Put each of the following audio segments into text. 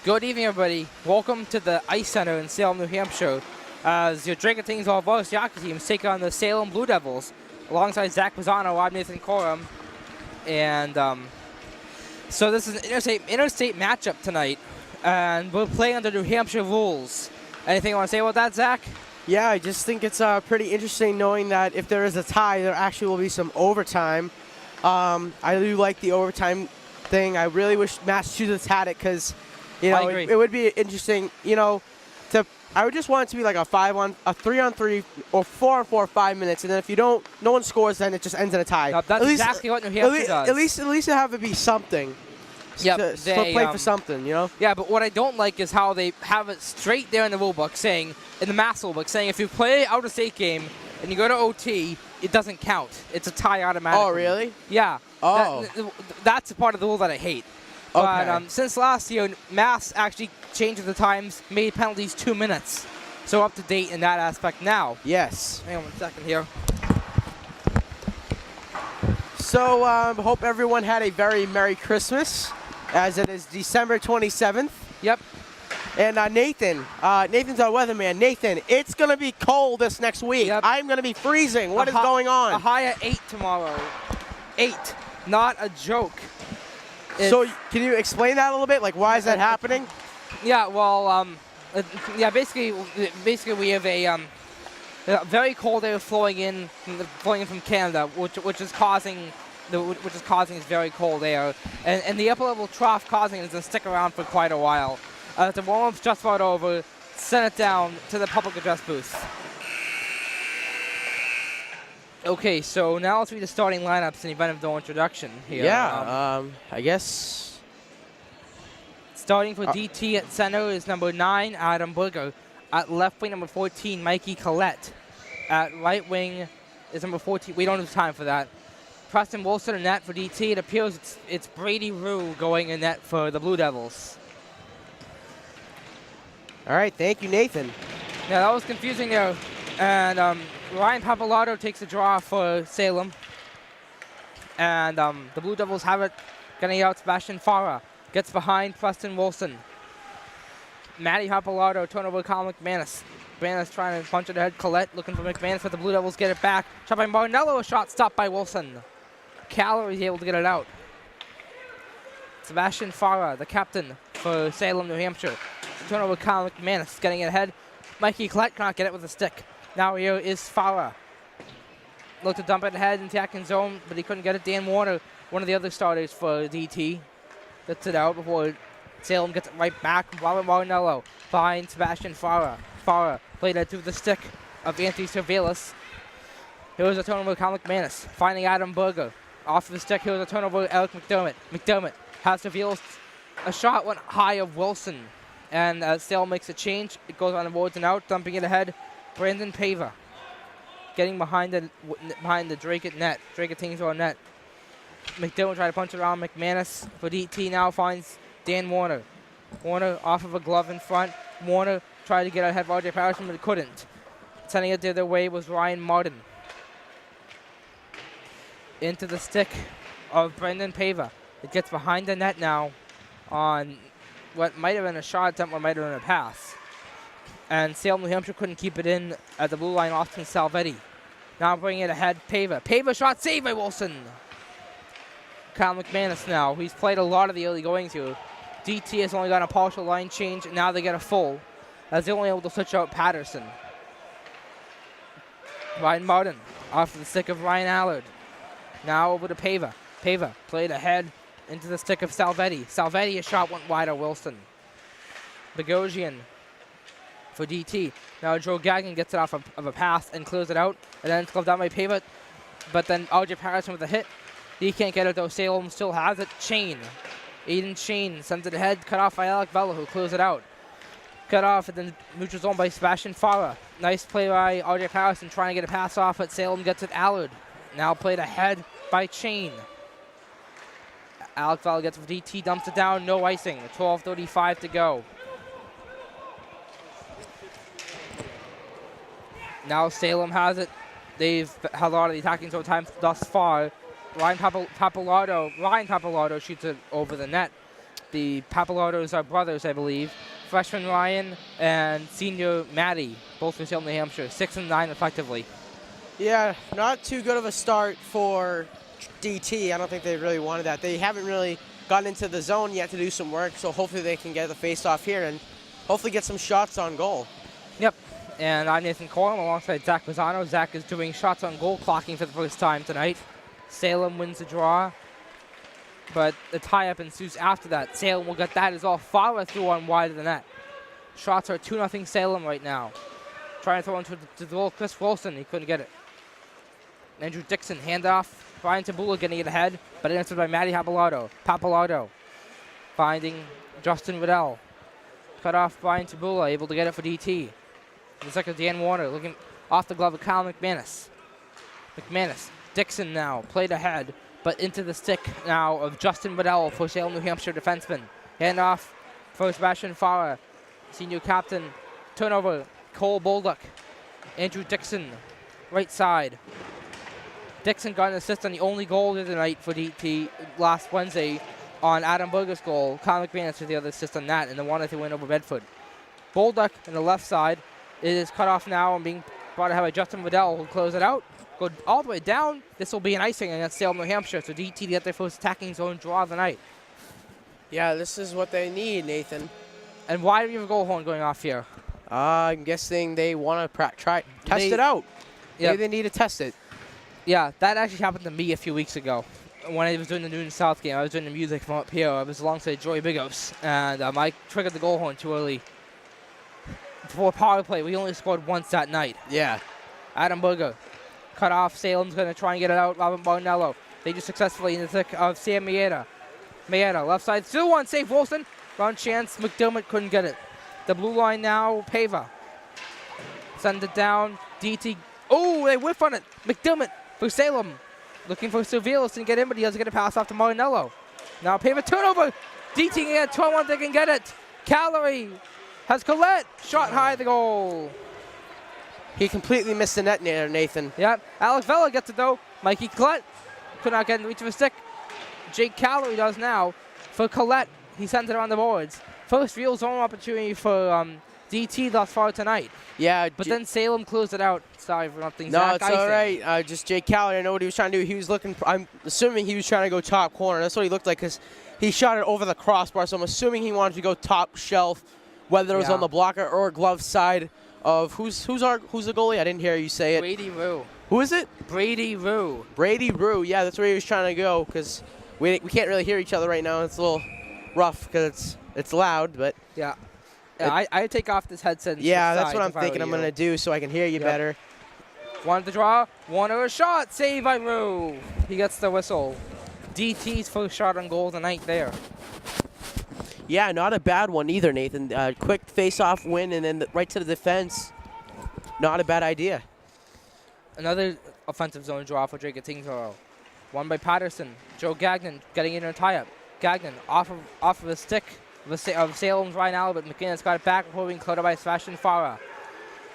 Good evening, everybody. Welcome to the Ice Center in Salem, New Hampshire. As your Drinking Things All Voice hockey teams take on the Salem Blue Devils, alongside Zach Pisano, I'm Nathan Corum. And so this is an interstate matchup tonight, and we're playing under New Hampshire rules. Anything you want to say about that, Zach? Yeah, I just think it's pretty interesting knowing that if there is a tie, there actually will be some overtime. I do like the overtime thing. I really wish Massachusetts had it because, it would be interesting. I would just want it to be like a 3-on-3 or 4-on-4, 5 minutes, and then if no one scores, then it just ends in a tie. No, that's exactly what New Hampshire does. At least have it be something. Yep, to play for something, Yeah, but what I don't like is how they have it straight there in the rule book saying, in the mass rule book, saying if you play an out-of-state game and you go to OT, it doesn't count. It's a tie automatically. Oh, really? Yeah. Oh. That's a part of the rule that I hate. Okay. But since last year, Mass actually changed the times, made penalties 2 minutes. So up to date in that aspect now. Yes. Hang on 1 second here. So hope everyone had a very Merry Christmas, as it is December 27th. Yep. And Nathan's our weatherman. Nathan, it's going to be cold this next week. Yep. I'm going to be freezing. What is going on? A high at 8 tomorrow. 8. Not a joke. So can you explain that a little bit? Like, why is that happening? Yeah, well, basically we have a very cold air flowing in from Canada, which is causing this very cold air, and the upper level trough causing it to stick around for quite a while. The warm-up's just about over. Send it down to the public address booth. Okay, so now let's read the starting lineups in the event of no introduction here. Yeah, I guess. Starting for DT at center is number 9, Adam Berger. At left wing, number 14, Mikey Collette. At right wing is number 14. We don't have time for that. Preston Wilson in net for DT. It appears it's Brady Rue going in net for the Blue Devils. All right, thank you, Nathan. Yeah, that was confusing there. And Ryan Papalato takes the draw for Salem. And the Blue Devils have it, getting out Sebastian Farah. Gets behind Preston Wilson. Matty Papalato, turnover Colin McManus. McManus trying to punch it ahead. Collette looking for McManus, but the Blue Devils get it back. Shot by Martinello, a shot stopped by Wilson. Caller is able to get it out. Sebastian Farah, the captain for Salem, New Hampshire. Turnover Colin McManus, getting it ahead. Mikey Collette cannot get it with a stick. Now here is Farah. Looked to dump it ahead in attacking zone, but he couldn't get it. Dan Warner, one of the other starters for DT, gets it out before Salem gets it right back. Robert Martinello behind Sebastian Farah. Farah played it through the stick of Anthony Cervelis. Here was a turnover with Colin McManus, finding Adam Berger. Off the stick, here was a turnover with Eric McDermott. McDermott has Cervelis. A shot went high of Wilson, and Salem makes a change. It goes on the boards and out, dumping it ahead. Brandon Pava getting behind the Drake net. Drake Tingsville net. McDermott tried to punch it around. McManus for DT now finds Dan Warner. Warner off of a glove in front. Warner tried to get ahead of RJ Patterson, but couldn't. Sending it the other way was Ryan Martin. Into the stick of Brendan Pava. It gets behind the net now on what might have been a shot attempt or might have been a pass. And Salem, New Hampshire couldn't keep it in at the blue line. Austin Salvetti now bringing it ahead. Pava. Pava shot saved by Wilson. Kyle McManus now. He's played a lot of the early goings here. DT has only got a partial line change, and now they get a full, as they're only able to switch out Patterson. Ryan Martin off the stick of Ryan Allard. Now over to Pava. Pava played ahead into the stick of Salvetti. Salvetti, a shot went wide of Wilson. Bogosian for DT. Now Joe Gagnon gets it off of a pass and clears it out. And then it's gloved down by Pava. But then RJ Patterson with a hit. He can't get it though. Salem still has it. Chain. Aiden Chain sends it ahead. Cut off by Alec Vella, who clears it out. Cut off and then neutral zone by Sebastian Farah. Nice play by RJ Patterson trying to get a pass off, but Salem gets it Allard. Now played ahead by Chain. Alec Vella gets it for DT, dumps it down, no icing. 12:35 to go. Now Salem has it. They've had a lot of the attacking zone time thus far. Ryan Papalato shoots it over the net. The Pappalardos are brothers, I believe. Freshman Ryan and senior Maddie, both from Salem, New Hampshire, 6 and 9 effectively. Yeah, not too good of a start for DT. I don't think they really wanted that. They haven't really gotten into the zone yet to do some work, so hopefully they can get the face-off here and hopefully get some shots on goal. Yep. And I'm Nathan Corum alongside Zach Mazzano. Zach is doing shots on goal clocking for the first time tonight. Salem wins the draw, but the tie-up ensues after that. Salem will get that as all Fowler threw one wide of the net. Shots are 2-0 Salem right now. Trying to throw into the goal, Chris Wilson. He couldn't get it. Andrew Dixon, handoff. Brian Tabula getting it ahead, but answered by Matty Pappalardo. Finding Justin Riddell. Cut off Brian Tabula, able to get it for DT. The second, Dan Warner looking off the glove of Kyle McManus. Dixon now played ahead, but into the stick now of Justin Riddell for Salem, New Hampshire defenseman. Handoff for Sebastian Farah, senior captain. Turnover, Cole Bolduc. Andrew Dixon, right side. Dixon got an assist on the only goal of the night for DT last Wednesday on Adam Berger's goal. Kyle McManus with the other assist on that, and the 1-0 win over Bedford. Bolduc on the left side. It is cut off now and being brought ahead by Justin Riddell, who'll close it out. Go all the way down. This will be an icing against Salem, New Hampshire, so DT to get their first attacking zone draw of the night. Yeah, this is what they need, Nathan. And why do you have a goal horn going off here? I'm guessing they want to test it out. Yep. Maybe they need to test it. Yeah, that actually happened to me a few weeks ago. When I was doing the Newton South game, I was doing the music from up here. I was alongside Joey Bigos, and I triggered the goal horn too early. Before power play, we only scored once that night. Yeah. Adam Berger, cut off. Salem's going to try and get it out. Robin Barnello. They do successfully in the thick of Sam Maeda. Left side, still one, save Wilson. Round chance, McDermott couldn't get it. The blue line now, Pava. Send it down, DT. Oh, they whiff on it. McDermott for Salem. Looking for Servilis and get in, but he doesn't get a pass off to Marinello. Now Pava turnover. DT can get 2-1, they can get it. Callery has Collette. Shot high the goal. He completely missed the net there, Nathan. Yep. Alex Vella gets it though. Mikey Collette could not get in reach of a stick. Jake Callery does now for Collette. He sends it on the boards. First real zone opportunity for DT thus far tonight. Yeah. But then Salem closed it out. Sorry for nothing. No, Zach it's icing. all right. Just Jake Callery, I know what he was trying to do. He was looking, I'm assuming he was trying to go top corner. That's what he looked like because he shot it over the crossbar. So I'm assuming he wanted to go top shelf, whether it was on the blocker or glove side of who's the goalie? I didn't hear you say it. Brady Rue. Who is it? Brady Rue. Brady Rue. Yeah, that's where he was trying to go because we can't really hear each other right now. It's a little rough because it's loud, but Yeah. Yeah, I take off this headset. And yeah, switch that's what I'm sides if I thinking were I'm you. going to do so I can hear you better. One to draw, Warner a shot, save by Rue. He gets the whistle. DT's first shot on goal tonight there. Yeah, not a bad one either, Nathan. Quick face-off win and then right to the defense. Not a bad idea. Another offensive zone draw for Drake Tingtoro. Won by Patterson. Joe Gagnon getting in a tie-up. Gagnon off of the stick of Salem's Ryan Albert. McKinnon's got it back before being caught by Sebastian Farah.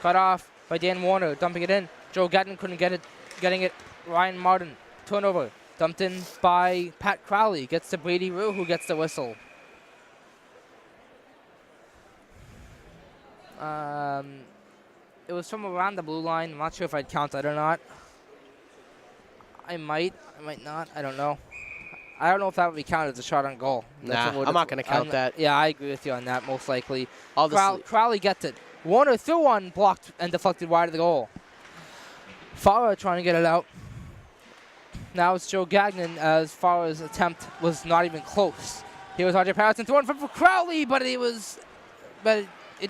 Cut off by Dan Warner, dumping it in. Joe Gagnon couldn't get it. Getting it, Ryan Martin. Turnover. Dumped in by Pat Crowley. Gets to Brady Rue, who gets the whistle. It was from around the blue line. I'm not sure if I'd count that or not. I might not. I don't know. I don't know if that would be counted as a shot on goal. Nah, I'm not going to count that. Yeah, I agree with you on that, most likely. Obviously. Crowley gets it. Warner threw one, blocked and deflected wide of the goal. Farah trying to get it out. Now it's Joe Gagnon as Farah's attempt was not even close. Here was RJ Patterson throwing for Crowley, but it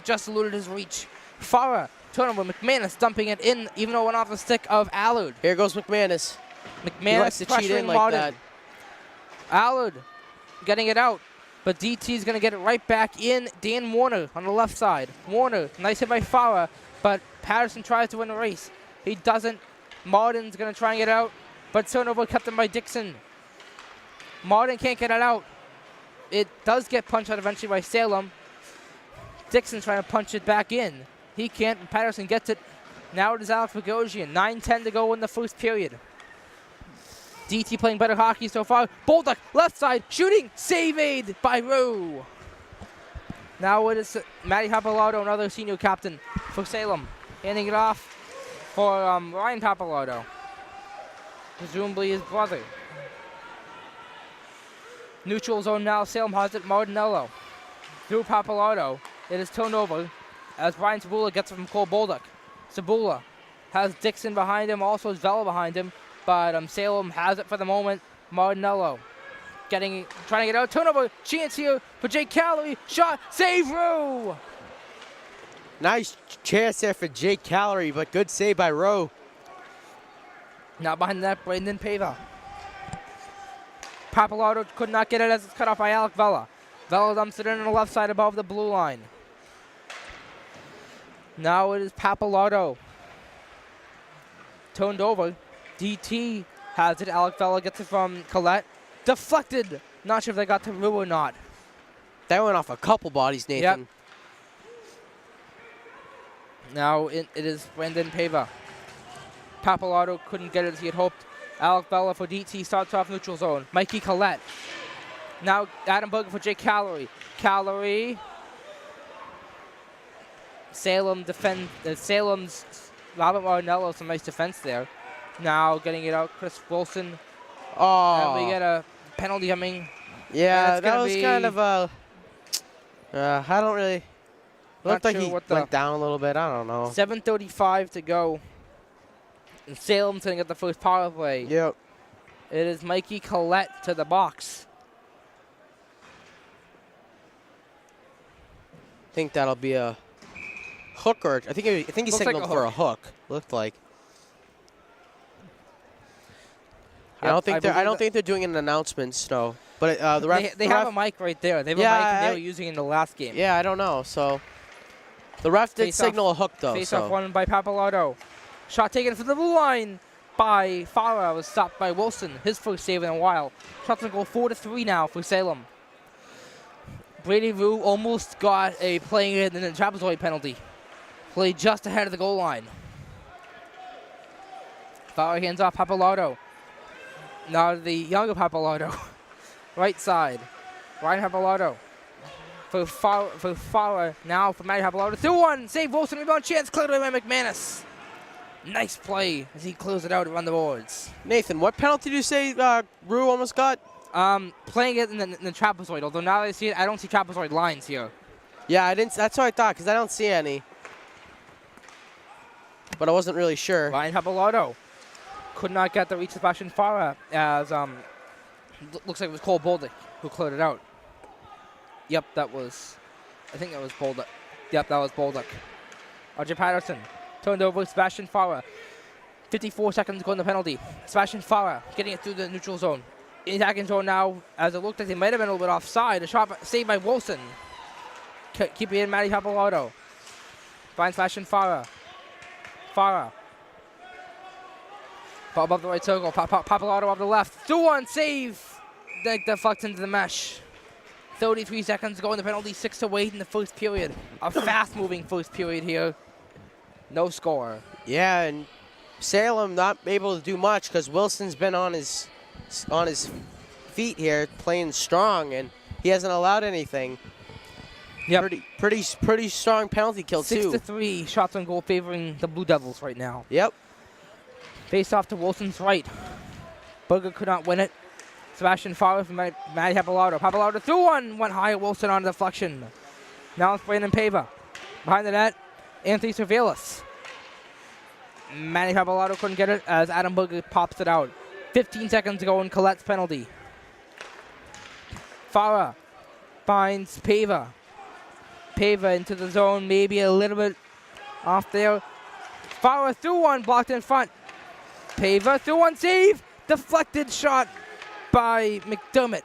just eluded his reach. Farah, turnover, McManus dumping it in, even though it went off the stick of Allard. Here goes McManus. He likes to cheat in like Martin. that. Allard getting it out, but DT's going to get it right back in. Dan Warner on the left side. Warner, nice hit by Farah, but Patterson tries to win the race. He doesn't. Martin's going to try and get it out, but turnover kept him by Dixon. Martin can't get it out. It does get punched out eventually by Salem. Dixon trying to punch it back in. He can't, and Patterson gets it. Now it is Alex Bogosian. 9:10 to go in the first period. DT playing better hockey so far. Bolduck, left side, shooting, save made by Rue. Now it is Matty Pappalardo, another senior captain for Salem, handing it off for Ryan Pappalardo, presumably his brother. Neutral zone now, Salem has it, Martinello. Through Pappalardo, it is turned over as Brian Sabula gets it from Cole Bolduck. Sabula has Dixon behind him, also has Vela behind him, but Salem has it for the moment. Martinello trying to get out, turnover, chance here for Jake Calorie, shot, save Rowe! Nice chance there for Jake Calorie, but good save by Rowe. Now behind the net, Brandon Pava. Pappalardo could not get it as it's cut off by Alec Vela. Vela dumps it in on the left side above the blue line. Now it is Pappalardo. Turned over. DT has it. Alec Vela gets it from Collette. Deflected. Not sure if they got to Rue or not. That went off a couple bodies, Nathan. Yep. Now it is Brandon Pava. Pappalardo couldn't get it as he had hoped. Alec Vela for DT starts off neutral zone. Mikey Collette. Now Adam Berger for Jake Calorie. Calorie. Salem's Robert Martinello, some nice defense there. Now getting it out, Chris Wilson. Oh. And we get a penalty coming. Yeah, that was kind of a. I don't really. Looked like he went down a little bit. I don't know. 7:35 to go. And Salem's going to get the first power play. Yep. It is Mikey Collette to the box. I think that'll be a hook, or I think he signaled like for a hook. Looked like. Yep, I don't think they're doing an announcement, so. But the ref. They have a mic right there. They have a mic they were using in the last game. Yeah, I don't know. So. The ref did signal a hook though. Face off one by Pappalardo. Shot taken for the blue line by Farah. Was stopped by Wilson. His first save in a while. Shots will go 4-3 now for Salem. Brady Rue almost got a playing in the trapezoid penalty. Played just ahead of the goal line. Farah hands off Pappalardo. Now the younger Pappalardo. Right side. Ryan Pappalardo. For Farah now for Matty Pappalardo. Through one. Save Wilson. Rebound chance. Cleared away by McManus. Nice play as he closed it out around the boards. Nathan, what penalty did you say Rue almost got? Playing it in the trapezoid. Although now that I see it, I don't see trapezoid lines here. Yeah, I didn't. That's what I thought because I don't see any. But I wasn't really sure. Ryan Pappalardo could not get the reach of Sebastian Farah as looks like it was Cole Bolduck who cleared it out. Yep, I think that was Bolduck. Yep, that was Bolduck. RJ Patterson turned over Sebastian Farah. 54 seconds to go in the penalty. Sebastian Farah getting it through the neutral zone. In attacking zone now, as it looked like they might have been a little bit offside. A shot saved by Wilson. Keeping in Matty Pappalardo. Finds Sebastian Farah. Farah. Ball above the right circle. Pappalardo off the left. 2-1 save. Deflects into the mesh. 33 seconds to go in the penalty. 6-8 in the first period. A fast-moving first period here. No score. Yeah, and Salem not able to do much because Wilson's been on his feet here, playing strong, and he hasn't allowed anything. Yep. Pretty strong penalty kill too. 6-3 shots on goal favoring the Blue Devils right now. Yep. Face off to Wilson's right. Berger could not win it. Sebastian Farah from Matty Pappalardo. Pappalardo threw one, went high. Wilson on the deflection. Now it's Brandon Pava. Behind the net, Anthony Cervelis. Matty Pappalardo couldn't get it as Adam Berger pops it out. 15 seconds to go in Collette's penalty. Farah finds Pava. Pava into the zone, maybe a little bit off there. Farah threw one, blocked in front. Pava threw one, save. Deflected shot by McDermott.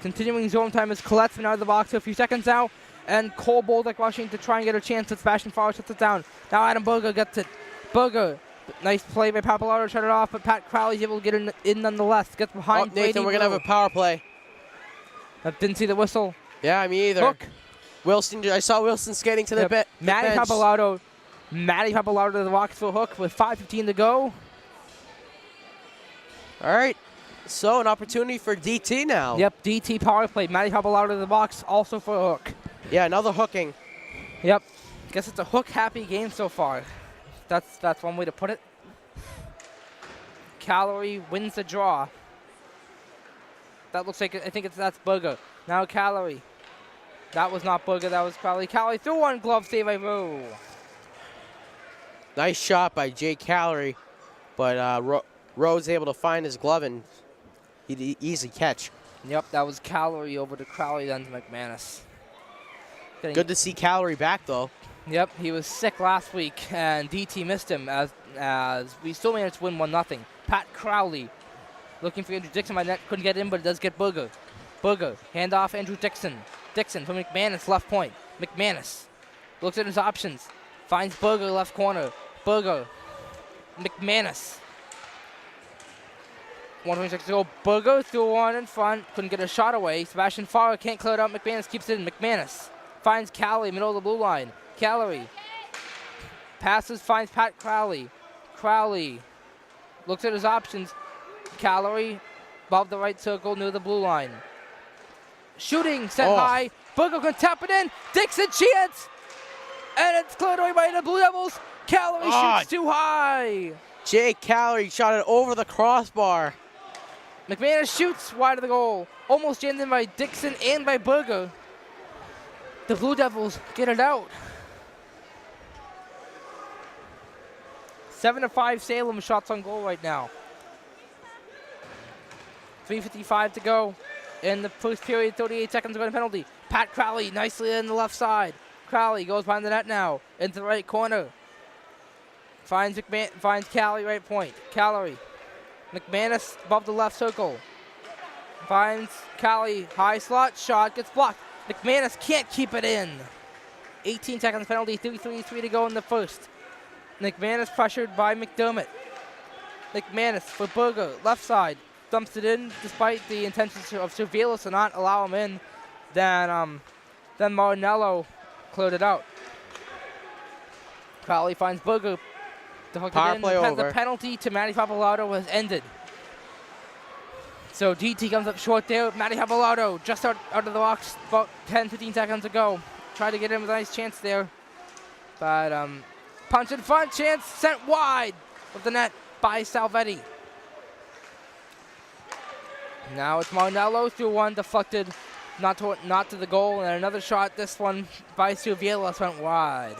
Continuing zone time as Collette's been out of the box for a few seconds now. And Cole Bolduck rushing to try and get a chance. Sebastian Farah shuts it down. Now Adam Berger gets it. Berger, nice play by Pappalardo, shut it off, but Pat Crowley's able to get in nonetheless. Gets behind Nathan, we're going to have a power play. I didn't see the whistle. Yeah, me either. Hook. Wilson, I saw Wilson skating to the bench. Matty Pappalardo Matty Pappalardo to the box for a hook with 5:15 to go. All right. So an opportunity for DT now. Yep, DT power play. Matty Pappalardo to the box also for a hook. Yeah, another hooking. Yep. Guess it's a hook-happy game so far. That's one way to put it. Calorie wins the draw. That looks like, I think that's Booger. Now Calorie. That was not Booger, that was Calorie. Calorie threw one glove save by Rowe. Nice shot by Jay Calorie, but Rowe's able to find his glove and easy catch. Yep, that was Calorie over to Crowley, then to McManus. Good to see Calorie back, though. Yep, he was sick last week, and DT missed him as we still managed to win 1-0. Pat Crowley looking for Andrew Dixon. My net couldn't get in, but it does get Booger. Booger, hand off Andrew Dixon. Dixon from McManus, left point. McManus looks at his options. Finds Booger, left corner. Booger. McManus. 1:26 to go. Booger threw one in front. Couldn't get a shot away. Sebastian Farrer can't clear it out. McManus keeps it in. McManus finds Calorie, middle of the blue line. Calorie passes, finds Pat Crowley. Crowley looks at his options. Calorie above the right circle near the blue line. Shooting set high. Booger can tap it in. Dixon chance. And it's cleared away by the Blue Devils. Calorie shoots too high. Jay Calorie shot it over the crossbar. McManus shoots wide of the goal. Almost jammed in by Dixon and by Booger. The Blue Devils get it out. 7-5 Salem shots on goal right now. 3:55 to go in the first period. 38 seconds ago in penalty. Pat Crowley nicely in the left side. Crowley goes behind the net now into the right corner. Finds Calorie right point. Calorie. McManus above the left circle. Finds Calorie high slot shot gets blocked. McManus can't keep it in. 18 seconds penalty. 3:33 to go in the first. McManus pressured by McDermott. McManus for Booger, left side, dumps it in despite the intentions of Cervelis to not allow him in. Then Marinello cleared it out. Crowley finds Booger. Power play over. The penalty to Matty Pappalardo was ended. So DT comes up short there. Matty Pappalardo just out of the box about 10-15 seconds ago. Tried to get him with a nice chance there. But punch in front, chance sent wide of the net by Salvetti. Now it's Marinello through one, deflected, not to the goal, and another shot. This one by Cervelis went wide.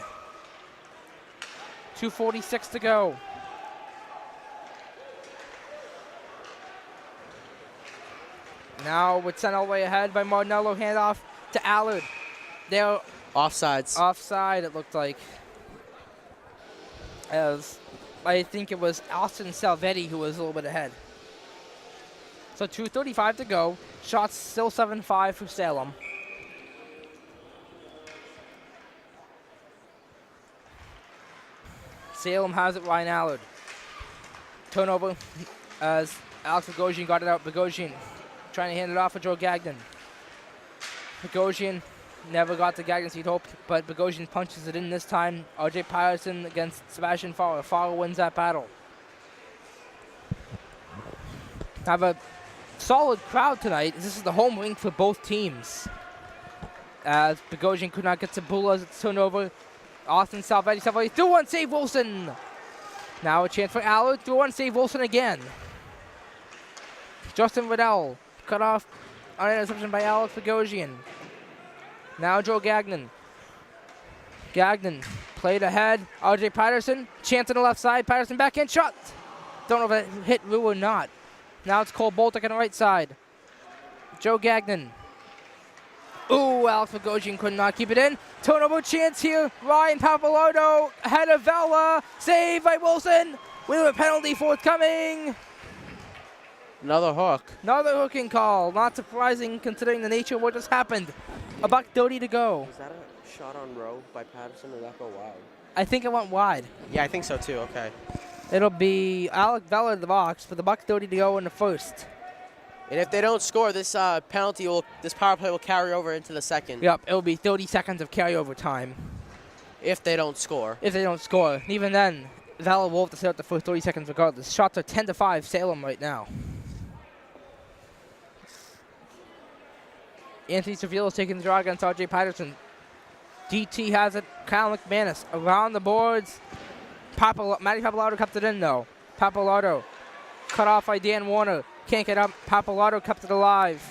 2:46 to go. Now it's sent all the way ahead by Marinello. Handoff to Allard. They're offsides. Offside, it looked like. As I think it was Austin Salvetti who was a little bit ahead. So 2:35 to go. Shots still 7-5 for Salem. Salem has it, Ryan Allard. Turnover as Alex Bogosian got it out. Bogosian trying to hand it off for Joe Gagnon. Bogosian never got to Gagnon's he'd hoped, but Bogosian punches it in this time. RJ Patterson against Sebastian Farrer. Farrer wins that battle. Have a solid crowd tonight. This is the home rink for both teams. As Bogosian could not get to Bula as it's turned over. Austin Salvetti threw one, save Wilson. Now a chance for Allard, threw one, save Wilson again. Justin Riddell cut off on an interception by Alex Bogosian. Now Joe Gagnon. Gagnon played ahead. RJ Patterson, chance on the left side. Patterson backhand shot. Don't know if that hit Rue or not. Now it's Cole Boltic on the right side. Joe Gagnon. Ooh, Alex Bogosian could not keep it in. Turnover chance here. Ryan Pappalardo ahead of Vela. Save by Wilson. With a penalty forthcoming. Another hook. Another hooking call. Not surprising considering the nature of what just happened. $1:30 to go. Was that a shot on row by Patterson or did that go wide? I think it went wide. Yeah, I think so too. Okay. It'll be Alec Vela in the box for the $1:30 to go in the first. And if they don't score, this power play will carry over into the second. Yep, it'll be 30 seconds of carryover time. If they don't score. If they don't score. And even then, Valor will have to sit out the first 30 seconds regardless. Shots are 10-5 Salem right now. Anthony Sevilla's taking the draw against R.J. Patterson. DT has it. Kyle McManus around the boards. Matty Pappalardo kept it in, though. Pappalardo cut off by Dan Warner. Can't get up. Pappalardo kept it alive.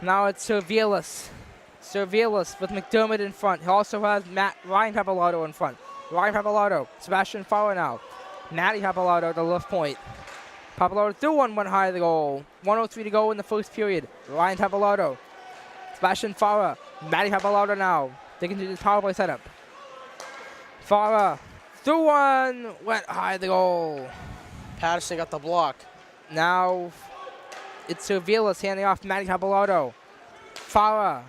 Now it's Servillas. Servillas with McDermott in front. He also has Ryan Pappalardo in front. Ryan Pappalardo. Sebastian Fauer now. Matty Pappalardo at the left point. Pappalardo threw one, went high to the goal. 1:03 to go in the first period. Ryan Pappalardo. Sebastian Fauer. Matty Pappalardo now. They can do this power play setup. Fauer threw one, went high to the goal. Patterson got the block. Now it's Servillas handing off Matty Pappalardo. Fauer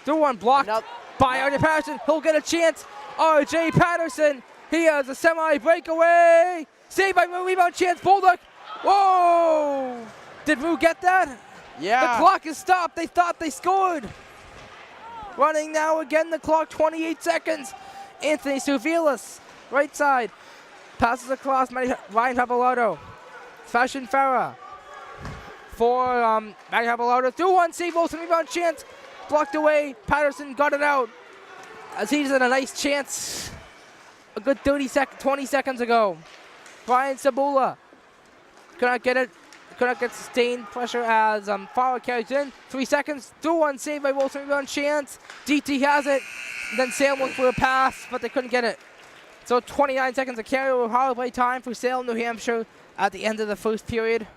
threw one, blocked by R.J. Patterson. He'll get a chance. R.J. Patterson. He has a semi-breakaway. Saved by rebound chance. Bulldog. Whoa! Did Rue get that? Yeah. The clock is stopped. They thought they scored. Running now again the clock. 28 seconds. Anthony Servillas, right side. Passes across Ryan Pappalardo. Sebastian Farah. For Matty Pappalardo. Through one. Save Wilson. Rebound chance. Blocked away. Patterson got it out. As he's in a nice chance. A good 20 seconds ago. Brian Sabula could not get it. Could not get sustained pressure as Farah carries in. 3 seconds. Through one. Saved by Wilson. Rebound chance. DT has it. Then Salem went for a pass, but they couldn't get it. So 29 seconds of carryover power play time for Salem, New Hampshire at the end of the first period.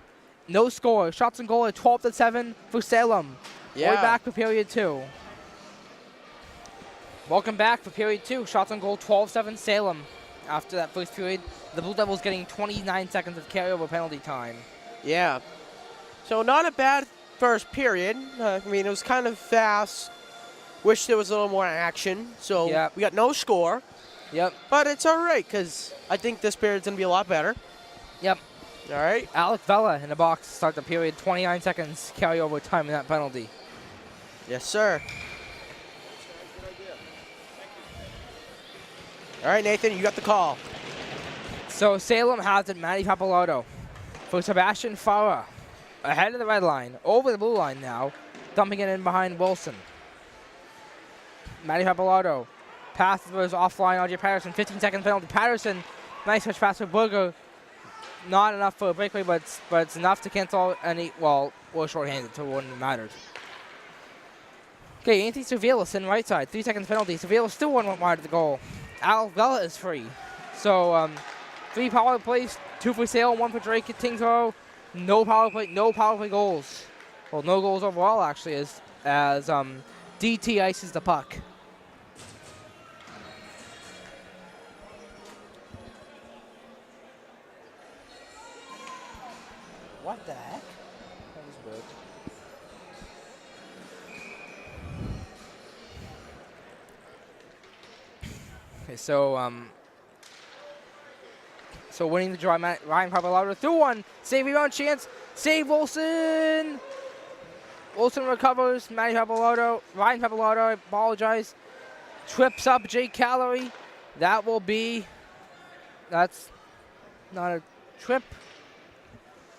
No score. Shots on goal at 12-7 for Salem. Yeah. Way back for period 2. Welcome back for period 2. Shots on goal 12-7 Salem. After that first period, the Blue Devils getting 29 seconds of carryover penalty time. Yeah. So not a bad first period. I mean, it was kind of fast. Wish there was a little more action. So Yep. we got no score. Yep. But it's all right because I think this period's going to be a lot better. Yep. All right. Alec Vela in the box to start the period. 29 seconds carryover time in that penalty. Yes, sir. All right, Nathan, you got the call. So Salem has it. Matty Pappalardo for Sebastian Farah. Ahead of the red line. Over the blue line now. Dumping it in behind Wilson. Matty Pappalardo. Pass was offline. R.J. Patterson. 15-second penalty. Patterson. Nice touch pass for Burger. Not enough for a breakaway, but it's enough to cancel any. Well, we're shorthanded, so it wouldn't have mattered. Okay, Anthony Servillas in right side. 3 seconds penalty. Servillas still went wide of the goal. Al Vela is free. So 3 power plays, 2 for Salem, 1 for Drake Tingsboro. No power play goals. Well, no goals overall actually, as DT ices the puck. What the heck? That was weird. Okay, so winning the draw, Ryan Pappalardo through one. Save rebound chance. Save Wilson. Wilson recovers. Matty Pappalardo. Ryan Pappalardo, I apologize. Trips up Jake Calorie. That will be. That's not a trip.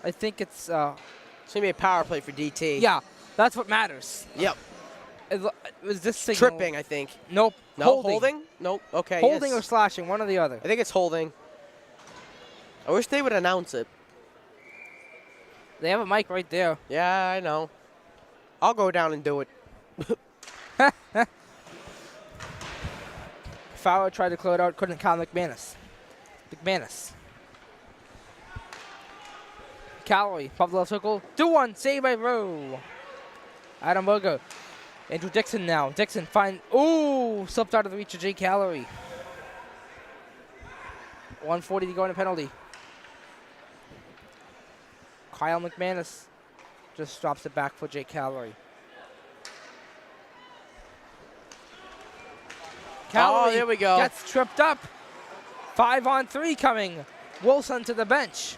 I think it's. It's going to be a power play for DT. Yeah, that's what matters. Yep. Was this signal? Tripping, I think. Nope. No, holding? Nope. Okay. Holding yes. or slashing, one or the other. I think it's holding. I wish they would announce it. They have a mic right there. Yeah, I know. I'll go down and do it. Fowler tried to clear it out, couldn't count McManus. Calorie, pop the left circle, 2-1, save by Rowe. Adam Berger. Andrew Dixon now. Dixon slipped out of the reach of Jake Calorie. 1:40 to go in a penalty. Kyle McManus just drops it back for Jake Calorie. Calorie there we go. Gets tripped up. 5-on-3 coming. Wilson to the bench.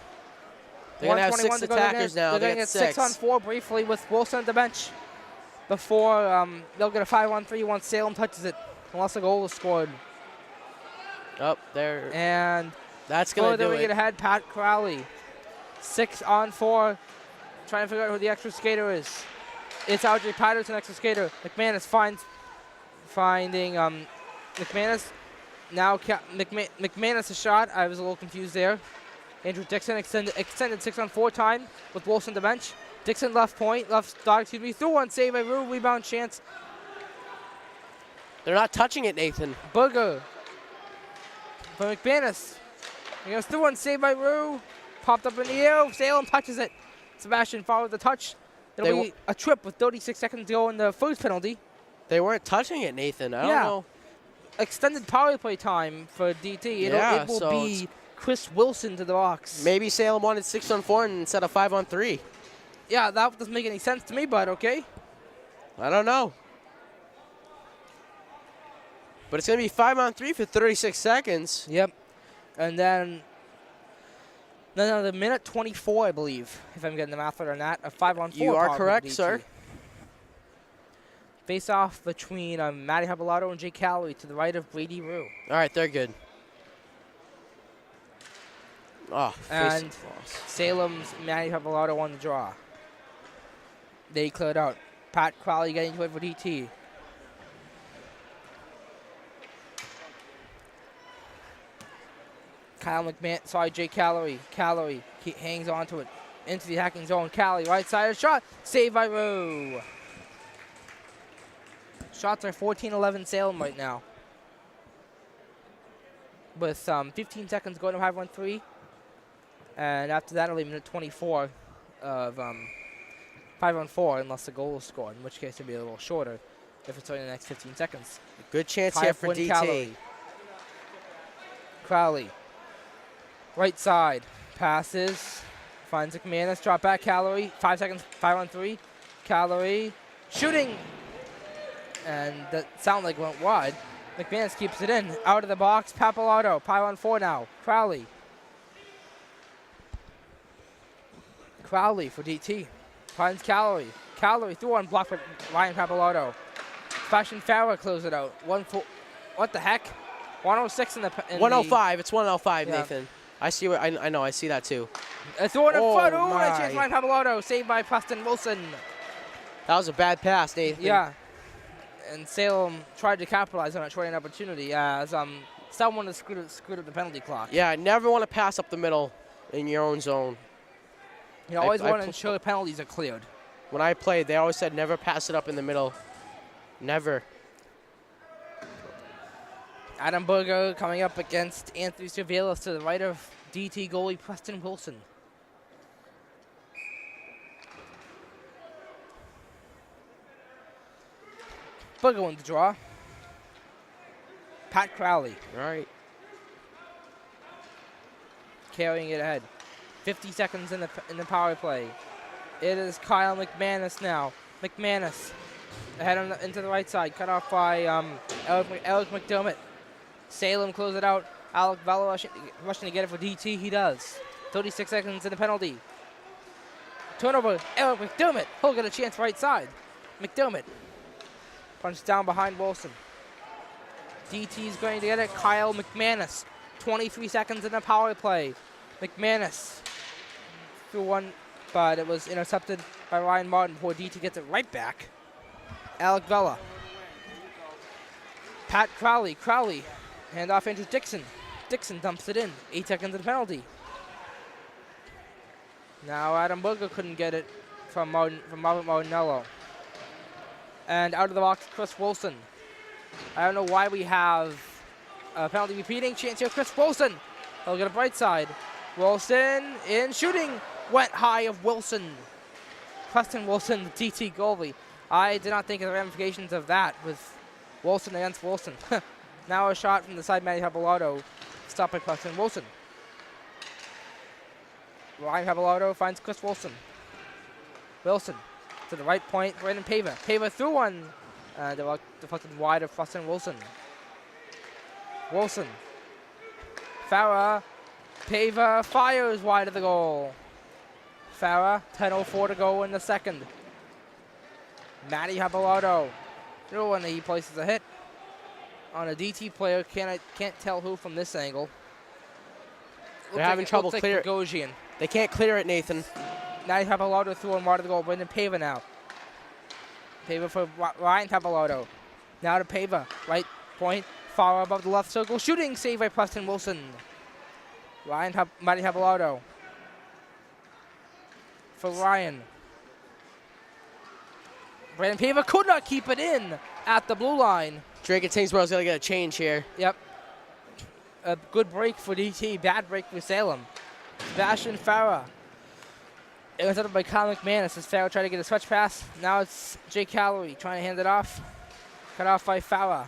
They're going to have 6 attackers now. They're going to get 6-on-4 briefly with Wilson at the bench before they'll get a 5-on-3 once Salem touches it. unless a goal is scored. Up there. And That's going to do furthering it. it ahead, Pat Crowley. 6-on-4. Trying to figure out who the extra skater is. It's RJ Patterson, extra skater. McManus finding McManus. Now McManus a shot. I was a little confused there. Andrew Dixon extended 6-on-4 time with Wilson the bench. Dixon left dog, through one, save by Rue, rebound chance. They're not touching it, Nathan. Booger for McManus. He goes through one, save by Rue. Popped up in the air. Salem touches it. Sebastian followed the touch. It'll be a trip with 36 seconds to go in the first penalty. They weren't touching it, Nathan. I don't know. Extended power play time for DT. It will be Chris Wilson to the box. Maybe Salem wanted 6-on-4 instead of 5-on-3. Yeah, that doesn't make any sense to me, but okay. I don't know. But it's going to be 5-on-3 for 36 seconds. Yep. And then another minute 24, I believe, if I'm getting the math right on that. A 5-on-4. You are correct, sir. Face off between Matty Habalato and Jay Calloway to the right of Brady Rue. All right, they're good. Oh, and Salem's Matty Habalato on the draw. They cleared out. Pat Crowley getting to it for DT. Jay Calloway. Calloway hangs onto it. Into the attacking zone. Calloway, right side shot. Saved by Rue. Shots are 14-11 Salem right now. With 15 seconds going to 5-on-3. And after that, it'll be minute 24 of 5-on-4 unless the goal is scored, in which case it'll be a little shorter if it's only the next 15 seconds. Good chance here for DT. Calloway. Crowley. Right side. Passes. Finds McManus. Drop back. Calloway. 5 seconds. 5-on-3. Calloway. Shooting. And that sounded like it went wide. McManus keeps it in. Out of the box. Pappalardo. 5-on-4 now. Crowley. Crowley for DT. Finds Calloway. Calloway through one block for Ryan Pappalardo. Fashion Farah close it out. What the heck? 106 in the 105. It's 105, yeah. Nathan. I see what I know. I see that too. It's one in front. Oh, my. nice chance, Ryan Pappalardo. Saved by Preston Wilson. That was a bad pass, Nathan. Yeah. And Salem tried to capitalize on a short opportunity as someone has screwed up the penalty clock. Yeah, never want to pass up the middle in your own zone. You always want to ensure penalties are cleared. When I played, they always said never pass it up in the middle. Never. Adam Berger coming up against Anthony Cervelis to the right of DT goalie Preston Wilson. Berger wins the draw. Pat Crowley. All right. Carrying it ahead. 50 seconds in the power play. It is Kyle McManus now. McManus ahead into the right side. Cut off by Alec McDermott. Salem close it out. Alec Vella rushing to get it for DT. He does. 36 seconds in the penalty. Turnover. Alec McDermott. He'll get a chance right side. McDermott. Punch down behind Wilson. DT is going to get it. Kyle McManus. 23 seconds in the power play. McManus threw one, but it was intercepted by Ryan Martin before DT gets it right back. Alec Vella. Pat Crowley. Crowley. Hand off Andrew Dixon. Dixon dumps it in. 8 seconds of the penalty. Now Adam Berger couldn't get it from Robert Marinello. And out of the box, Chris Wilson. I don't know why we have a penalty repeating. Chance here, Chris Wilson. He'll get a bright side. Wilson in shooting. Went high of Wilson. Preston Wilson, the DT goalie. I did not think of the ramifications of that with Wilson against Wilson. Now a shot from the side, Matty Habalato, stopped by Preston Wilson. Ryan Habalato finds Chris Wilson. Wilson to the right point, Brandon Pava. Pava threw one. Deflected wide of Preston Wilson. Wilson. Farah. Pava fires wide of the goal. Farah, 10:04 to go in the second. Matty Habalato. Through one, he places a hit. on a DT player. Can't tell who from this angle. They're having trouble clear. Bogosian. They can't clear it, Nathan. Now you have Tapalodo through and water the goal. Brendan Pava now. Pava for Ryan Tapalodo. Now to Pava. Right point. Far above the left circle. Shooting save by Preston Wilson. Matty Tapalodo. For Ryan. Brandon Pava could not keep it in at the blue line. Drake and Tingsboro's going to get a change here. Yep. A good break for DT. Bad break for Salem. Sebastian Farah. It was up by Kyle McManus as Farah tried to get a switch pass. Now it's Jake Calorie trying to hand it off. Cut off by Farah.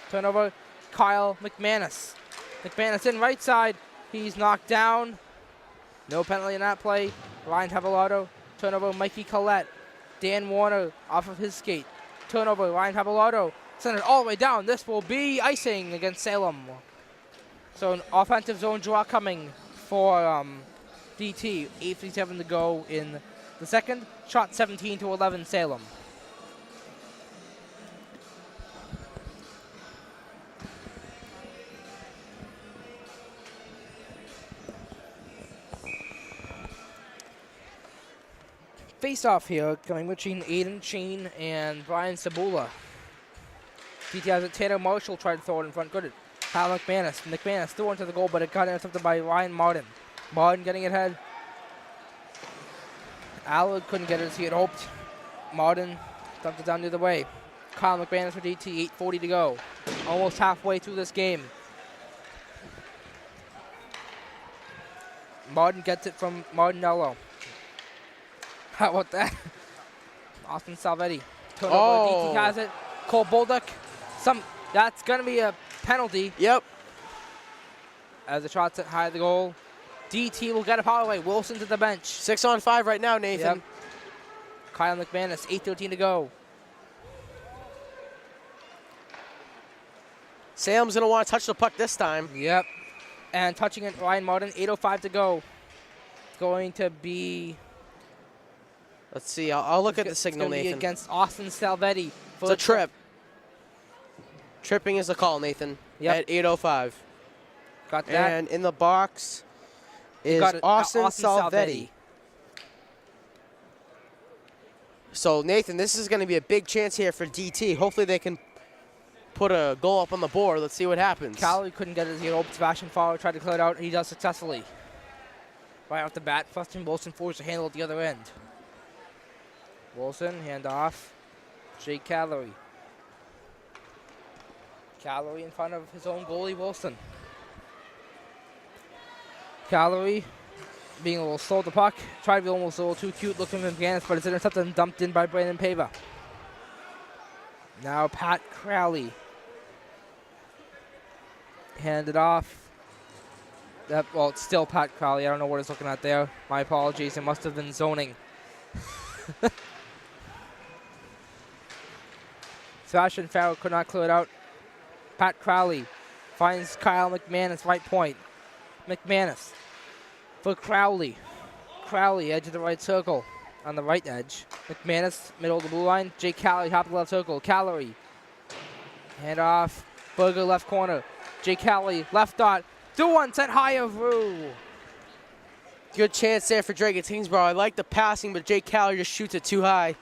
Turnover, Kyle McManus. McManus in right side. He's knocked down. No penalty in that play. Ryan Tapalodo. Turnover, Mikey Collette. Dan Warner off of his skate. Turnover, Ryan Tapalodo. Send it all the way down. This will be icing against Salem. So an offensive zone draw coming for DT. 8:57 to go in the second. Shot 17-11 Salem. Face-off here coming between Aiden Sheen and Brian Sabula. DT has it. Tanner Marshall tried to throw it in front. Good. Kyle McManus. McManus threw into the goal, but it got intercepted by Ryan Martin. Martin getting it ahead. Allard couldn't get it as he had hoped. Martin dumped it down the other way. Kyle McManus for DT. 8:40 to go. Almost halfway through this game. Martin gets it from Martinello. How about that? Austin Salvetti. DT has it. Cole Bolduc. That's going to be a penalty. Yep. As the shot's at high of the goal. DT will get a power away. Wilson to the bench. 6-on-5 right now, Nathan. Yep. Kyle McManus. 8:13 to go. Salem's going to want to touch the puck this time. Yep. And touching it, Ryan Martin. 8:05 to go. Going to be... Let's see. I'll look at the signal, Nathan. Nathan. Against Austin Salvetti. It's a trip. Tripping is the call, Nathan. Yep. At 8:05. Got that. And in the box is Austin Salvetti. So, Nathan, this is going to be a big chance here for DT. Hopefully they can put a goal up on the board. Let's see what happens. Cowley couldn't get it as he had hoped. Sebastian Fowler tried to clear it out. He does successfully. Right off the bat, Preston Wilson forced to handle at the other end. Wilson, hand off. Jake Calorie. Calorie in front of his own goalie, Wilson. Calorie being a little slow at the puck. Tried to be almost a little too cute looking from McManus, but it's intercepted and dumped in by Brandon Pava. Now Pat Crowley. Handed off. Well, it's still Pat Crowley. I don't know what he's looking at there. My apologies. It must have been zoning. Sebastian Farrell could not clear it out. Pat Crowley finds Kyle McManus, right point. McManus for Crowley. Crowley, edge of the right circle on the right edge. McManus, middle of the blue line. Jake Calorie, top of the left circle. Calorie. Hand off. Berger, left corner. Jake Calorie, left dot. 2-1, sent high of Rue. Good chance there for Drake at Tingsboro. I like the passing, but Jake Calorie just shoots it too high.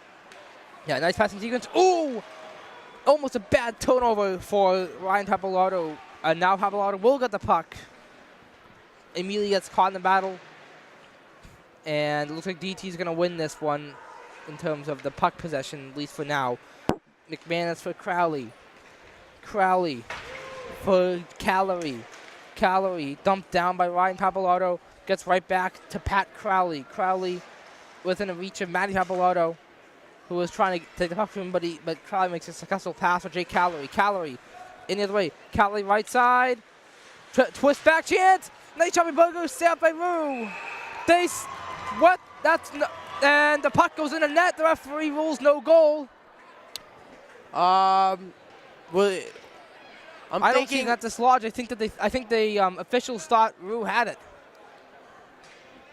Yeah, nice passing sequence. Ooh! Almost a bad turnover for Ryan Tapalodo. Now Tapalodo will get the puck. Immediately gets caught in the battle. And it looks like DT is going to win this one in terms of the puck possession, at least for now. McManus for Crowley. Crowley for Calorie. Calorie dumped down by Ryan Tapalodo. Gets right back to Pat Crowley. Crowley within a reach of Matty Tapalodo, who was trying to take the puck from him, but Crowley makes a successful pass for Jake Calorie. Calorie in the other way. Calorie right side. Twist back chance. Nice Chubby Burger set up by Rue. What? And the puck goes in the net. The referee rules no goal. Well, I don't think that's dislodged. I think the officials thought Rue had it.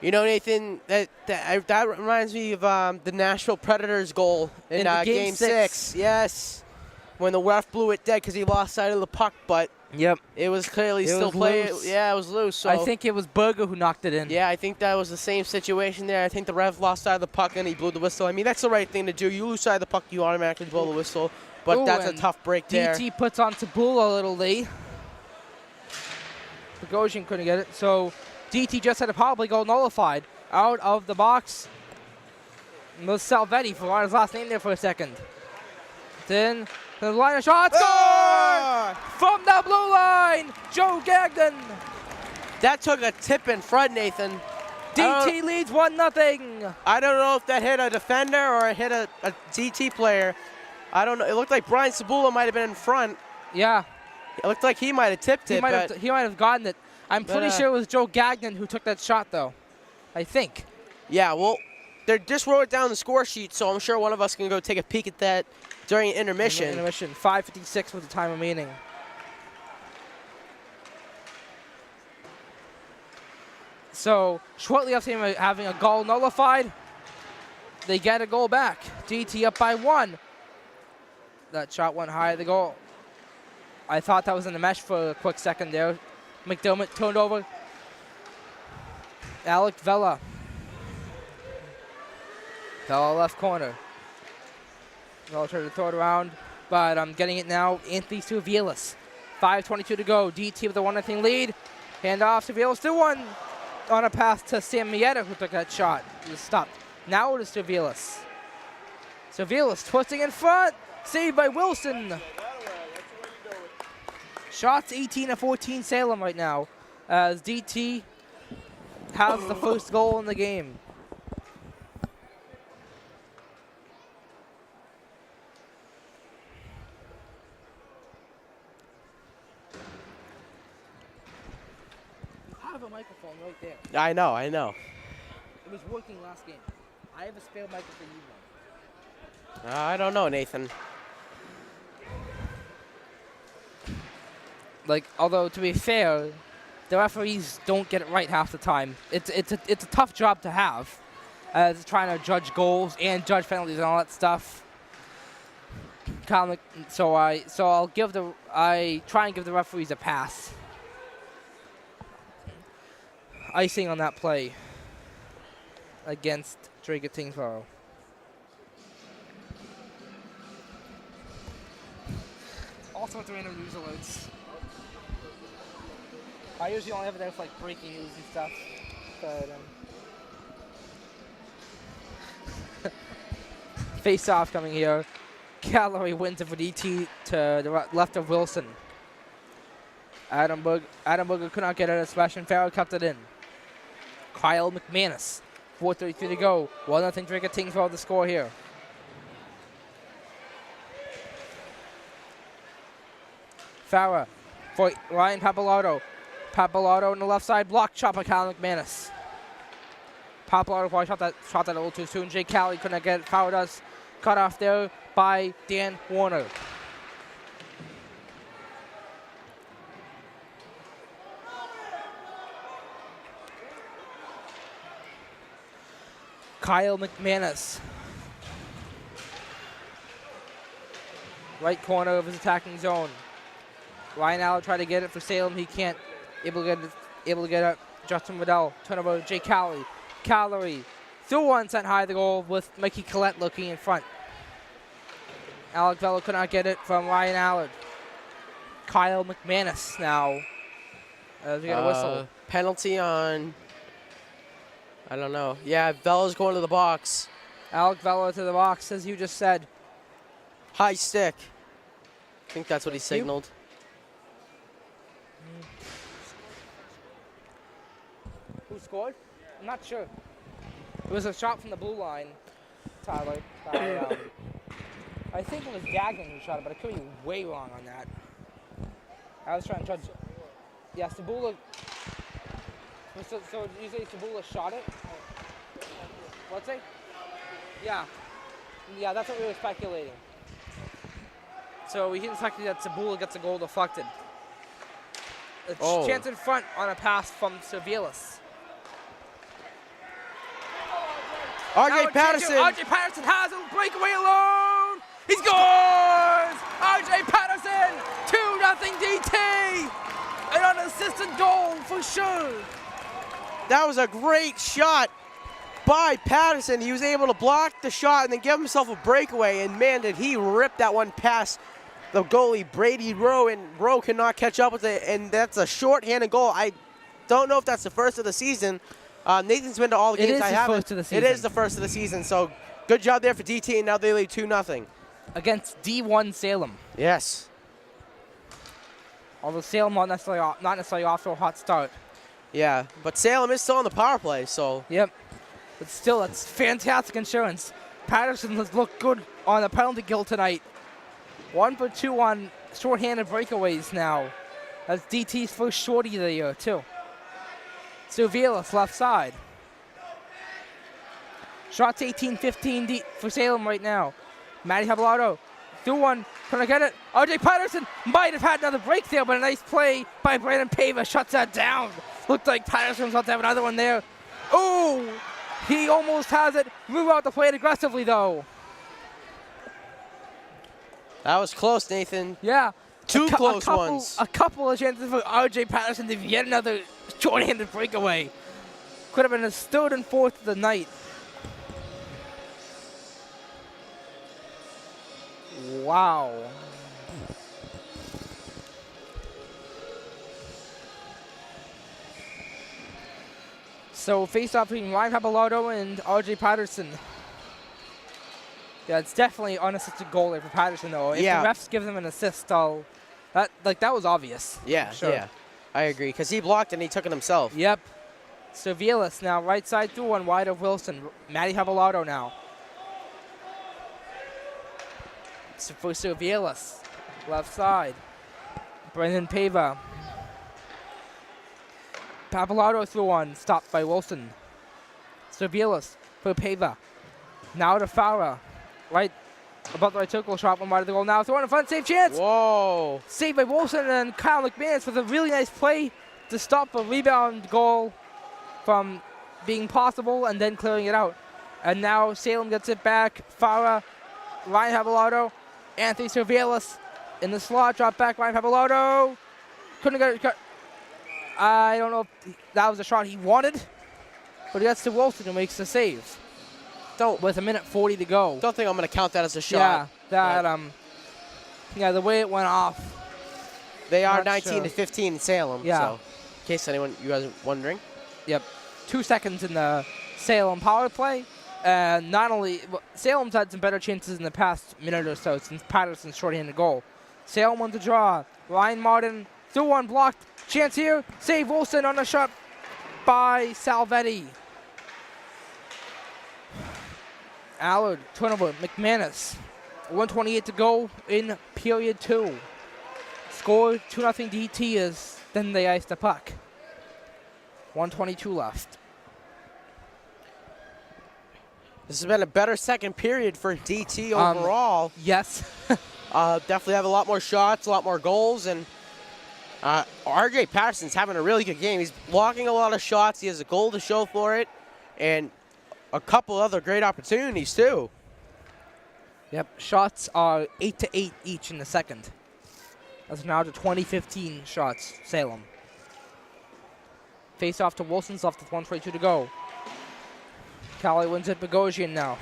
You know, Nathan, that reminds me of the Nashville Predators goal in Game 6. Yes. when the ref blew it dead because he lost sight of the puck, but Yep. it was clearly It still was playing. loose. Yeah, it was loose. So I think it was Berger who knocked it in. yeah, I think that was the same situation there. I think the ref lost sight of the puck and he blew the whistle. I mean, that's the right thing to do. You lose sight of the puck, you automatically blow the whistle. But Ooh, that's a and tough break there. DT puts on Tabula a little late. Bogosian couldn't get it, so DT just had a power play goal nullified. Out of the box was Salvetti, forgot his last name there for a second. Then the line of shots, score! From the blue line, Joe Gagnon. That took a tip in front, Nathan. DT leads 1-0. I don't know if that hit a defender or it hit a DT player. I don't know. It looked like Brian Sabula might have been in front. Yeah. It looked like he might have tipped it. He might have gotten it. I'm pretty sure it was Joe Gagnon who took that shot, though. I think. Yeah, well, they just wrote it down on the score sheet, so I'm sure one of us can go take a peek at that during intermission. Intermission. 5:56 was the time remaining. So, shortly after him having a goal nullified, they get a goal back. DT up by 1. That shot went high of the goal. I thought that was in the mesh for a quick second there. McDermott turned over. Alec Vela. Vela left corner. Vela tried to throw it around, but I'm getting it now. Anthony Servilis. 5:22 to go. DT with a 1-0 lead. Hand off. Servilis still one on a pass to Sam Mieta, who took that shot. He was stopped. Now it is Servilis. Servilis twisting in front. Saved by Wilson. Shots 18-14 Salem right now, as DT has the first goal in the game. I have a microphone right there. I know. It was working last game. I have a spare mic if you need one. I don't know, Nathan. Like, although to be fair, the referees don't get it right half the time. It's a tough job to have, trying to judge goals and judge penalties and all that stuff. So I try and give the referees a pass. Icing on that play against Draga Tingsboro. Also 300 news alerts. I usually only have it there for like breaking news and stuff, but face off coming here. Calorie wins it for DT to the left of Wilson. Adam Berger could not get it. A Sebastian Farrell kept it in. Kyle McManus, 4:33 to go. 1-0 Draga Tingsboro the score here. Farah for Ryan Pappalardo. Pappalardo on the left side, block shot by Kyle McManus. Pappalardo probably shot that a little too soon. Jay Cali couldn't get it. Farah does. Cut off there by Dan Warner. Kyle McManus. Right corner of his attacking zone. Ryan Allen tried to get it for Salem. He can't. Able to get it. Justin Waddell. Turnover. Jay Cowley. Calorie. Still one sent high the goal with Mikey Collette looking in front. Alec Velo could not get it from Ryan Allard. Kyle McManus now. As we got a whistle. Penalty on. I don't know. Yeah, Velo's going to the box. Alec Velo to the box, as you just said. High stick. I think that's what he signaled. Who scored? I'm not sure. It was a shot from the blue line, Tyler. I think it was Gagnon who shot it, but I could be way wrong on that. I was trying to judge. Yeah, Sabula. So you say Sabula shot it? What's it? Yeah. Yeah, that's what we were speculating. So we can speculate that Sabula gets a goal deflected. A chance in front on a pass from Servilis. R.J. Patterson. R.J. Patterson has a breakaway alone. He scores! RJ Patterson, 2-0 DT. An unassisted goal for sure. That was a great shot by Patterson. He was able to block the shot and then give himself a breakaway, and man, did he rip that one past the goalie, Brady Rowe, and Rowe cannot catch up with it, and that's a short-handed goal. I don't know if that's the first of the season. Nathan's been to all the games. I haven't. First of the season. It is the first of the season, so good job there for DT, and now they lead 2-0. Against D1 Salem. Yes. Although Salem not necessarily off to a hot start. Yeah, but Salem is still on the power play, so. Yep. But still, that's fantastic insurance. Patterson has looked good on the penalty kill tonight. 1 for 2 on short-handed breakaways now. That's DT's first shorty of the year, too. Surveillance left side. Shots 18-15 for Salem right now. Matty Habelardo through one. Can I get it? RJ Patterson might have had another break there, but a nice play by Brandon Pava shuts that down. Looked like Patterson was about to have another one there. Ooh! He almost has it. Move out to play it aggressively, though. That was close, Nathan. Yeah. Two close ones. A couple of chances for RJ Patterson to get another short-handed breakaway. Could have been his third and fourth of the night. Wow. So face-off between Ryan Habelardo and RJ Patterson. Yeah, it's definitely an unassisted goal there for Patterson, though. If the refs give them an assist, that was obvious. Yeah, sure. Yeah. I agree, because he blocked and he took it himself. Yep. Surveillance now, right side through one, wide of Wilson. Matty Habelardo now. For Surveillance, left side. Brendan Pava. Habelardo through one, stopped by Wilson. Surveillance for Pava. Now to Farah. Right about the right circle, shot one wide of the goal. Now throwing in front, save chance. Whoa. Saved by Wilson and Kyle McManus with a really nice play to stop a rebound goal from being possible and then clearing it out. And now Salem gets it back. Farah, Ryan Habelardo, Anthony Surveillance in the slot, drop back, Ryan Habelardo. Couldn't get it. I don't know if that was the shot he wanted, but he gets to Wilson who makes the save. With a minute 40 to go. Don't think I'm going to count that as a shot. Yeah, the way it went off. They are 19-15 in Salem. Yeah. So, in case you guys are wondering. Yep. 2 seconds in the Salem power play. And not only, Salem's had some better chances in the past minute or so since Patterson's short-handed goal. Salem won the draw. Ryan Martin through one, blocked. Chance here. Save Wilson on a shot by Salvetti. Allard, turnover, McManus. 1:28 to go in period 2. Score 2-0 DT is then they ice the puck. 1:22 left. This has been a better second period for DT overall. Yes. Definitely have a lot more shots, a lot more goals, and RJ Patterson's having a really good game. He's blocking a lot of shots. He has a goal to show for it, and a couple other great opportunities too. Yep, shots are 8-8 each in the second. That's now to 20-15 shots, Salem. Face off to Wilson's left with 1:22 to go. Cali wins it, Bogosian now.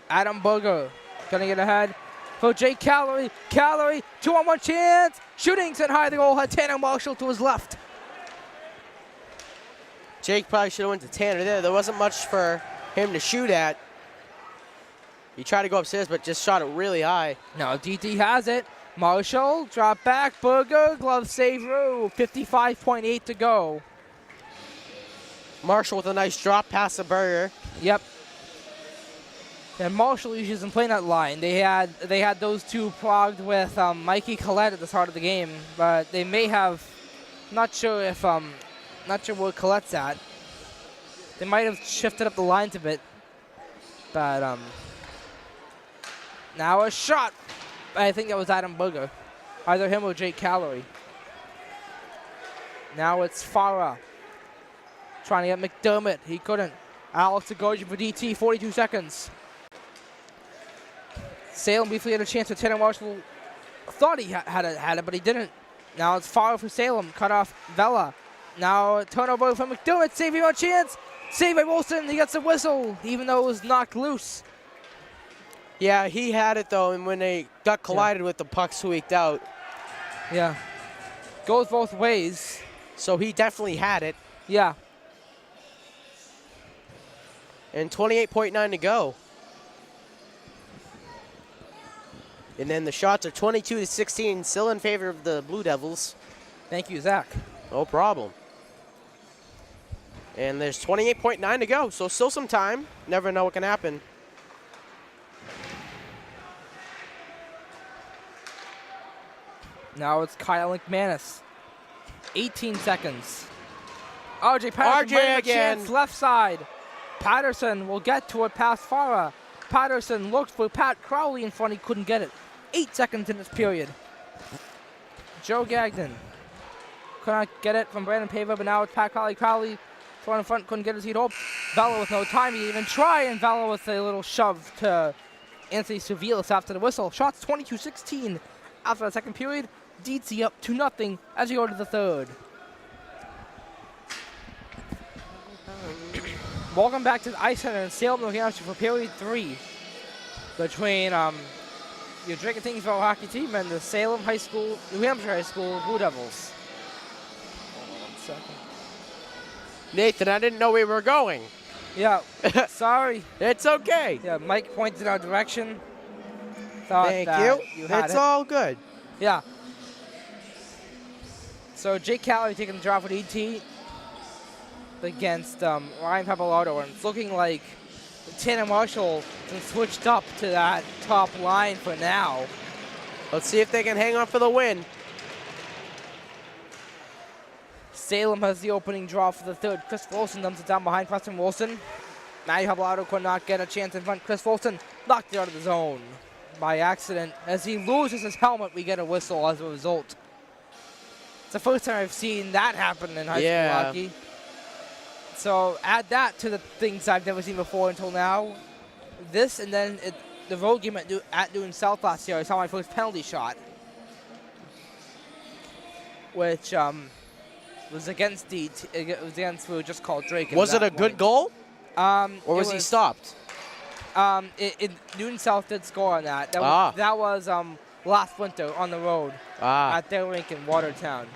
Adam Berger gonna get ahead for Jake Callery. Callery, 2-on-1 chance. Shooting sent high the goal, had Tanner Marshall to his left. Jake probably should have went to Tanner there. There wasn't much for him to shoot at. He tried to go upstairs, but just shot it really high. Now DT has it. Marshall, drop back, Berger, glove save, 55.8 to go. Marshall with a nice drop past the Berger. Yep. And Marshall usually doesn't play that line. They had those two plugged with Mikey Collette at the start of the game, but they may have, not sure where Collette's at. They might have shifted up the lines a bit, but now a shot. I think that was Adam Berger, either him or Jake Callery. Now it's Farah trying to get McDermott. He couldn't. Alex Agosian for DT, 42 seconds. Salem briefly had a chance. Lieutenant Marshall thought he had it, but he didn't. Now it's foul for Salem. Cut off Vela. Now a turnover from McDermott. Saving a chance. Saved by Wilson. He gets a whistle, even though it was knocked loose. Yeah, he had it, though, and when they got collided with the puck squeaked out. Yeah. Goes both ways. So he definitely had it. Yeah. And 28.9 to go. And then the shots are 22-16, still in favor of the Blue Devils. Thank you, Zach. No problem. And there's 28.9 to go, so still some time. Never know what can happen. Now it's Kyle McManus. 18 seconds. RJ Patterson RJ again. Chance left side. Patterson will get to it past Farah. Patterson looked for Pat Crowley in front. He couldn't get it. 8 seconds in this period. Joe Gagnon could not get it from Brandon Pava, but now it's Pat Crowley. Crowley thrown in front, couldn't get his heat hoped. Vela with no time. He didn't even try, and Vela with a little shove to Anthony Sevilis after the whistle. Shots 22-16 after the second period. DT up 2-0 as we go to the third. Welcome back to the Ice Center in Salem, New Hampshire for period 3 between your Drake Tingsville hockey team and the Salem High School, New Hampshire High School Blue Devils. Hold on 1 second. Nathan, I didn't know we were going. Yeah, sorry. It's okay. Yeah, Mike pointed in our direction. Thought Thank that you. had It's it. all good. Yeah. So Jake Calloway taking the draw for DT against Ryan Pappalardo, and it's looking like Tanner Marshall has switched up to that top line for now. Let's see if they can hang on for the win. Salem has the opening draw for the third. Chris Wilson dumps it down behind Preston Wilson. Matty Pappalardo could not get a chance in front. Chris Wilson knocked it out of the zone by accident. As he loses his helmet, we get a whistle as a result. It's the first time I've seen that happen in high school hockey. So add that to the things I've never seen before until now. This and then the road game at Newton South last year, I saw my first penalty shot, which was against DT. It was against we were just called Drake. Was it a good goal? Or Or was he stopped? Newton South did score on that. That was last winter on the road at their rink in Watertown.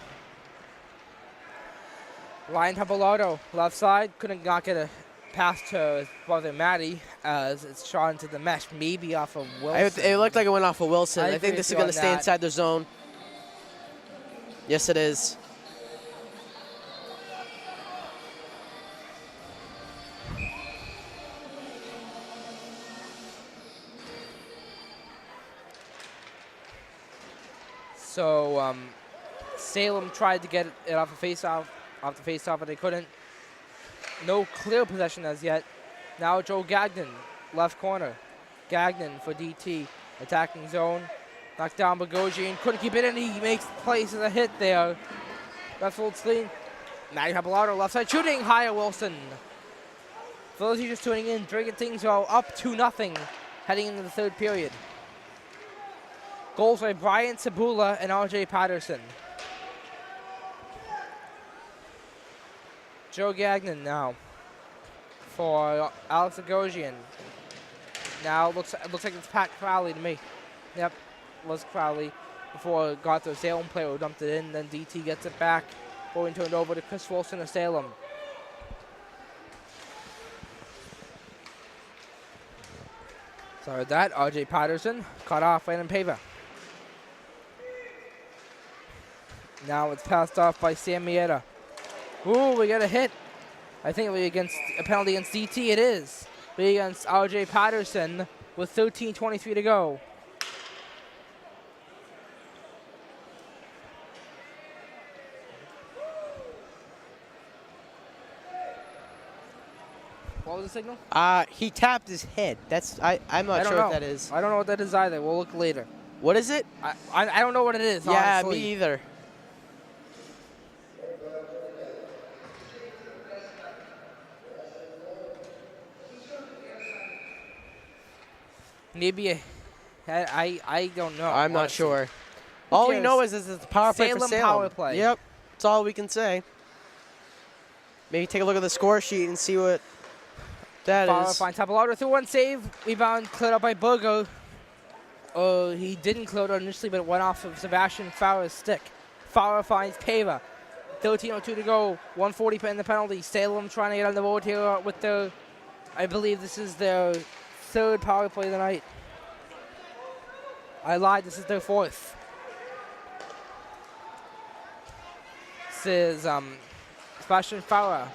Ryan Pappalardo, left side, couldn't not get a pass to his brother Matty as it's shot into the mesh, maybe off of Wilson. It looked like it went off of Wilson. I think this is agree going with to you stay on inside the zone. Yes, it is. So Salem tried to get it off the faceoff, but they couldn't. No clear possession as yet. Now Joe Gagnon, left corner. Gagnon for DT, attacking zone. Knocked down Bogosian, couldn't keep it in. He makes plays as a hit there. Left full screen. Matty Pappalardo, left side shooting. Higher Wilson. For those of you just tuning in, Drake things are up 2-0 heading into the third period. Goals by Brian Sabula and RJ Patterson. Joe Gagnon now for Alex Agosian. Now looks like it's Pat Crowley to me. Yep, was Crowley before it got to a Salem player who dumped it in. Then DT gets it back, going turned over to Chris Wilson of Salem. Sorry with that, RJ Patterson caught off Brandon Pava. Now it's passed off by Sam Mieta. Ooh, we got a hit. I think it'll be against a penalty against DT. It is. Be against RJ Patterson with 13:23 to go. What was the signal? He tapped his head. I'm not sure what that is. I don't know what that is either. We'll look later. What is it? I don't know what it is. Yeah, honestly. me either. Maybe I don't know. I'm not honestly. sure. All we cares? know is it's a power play for Salem Salem. power play. Yep, that's all we can say. Maybe take a look at the score sheet and see what that Fowler is. finds Tapaloto through one save. Rebound cleared up by Burgo. He didn't clear it initially, but it went off of Sebastian Fowler's stick. Fowler finds Pava. 13:02 to go. 140 in the penalty. Salem trying to get on the board here with their, I believe this is their third power play of the night. I lied. This is their fourth. This is Sebastian Fowler.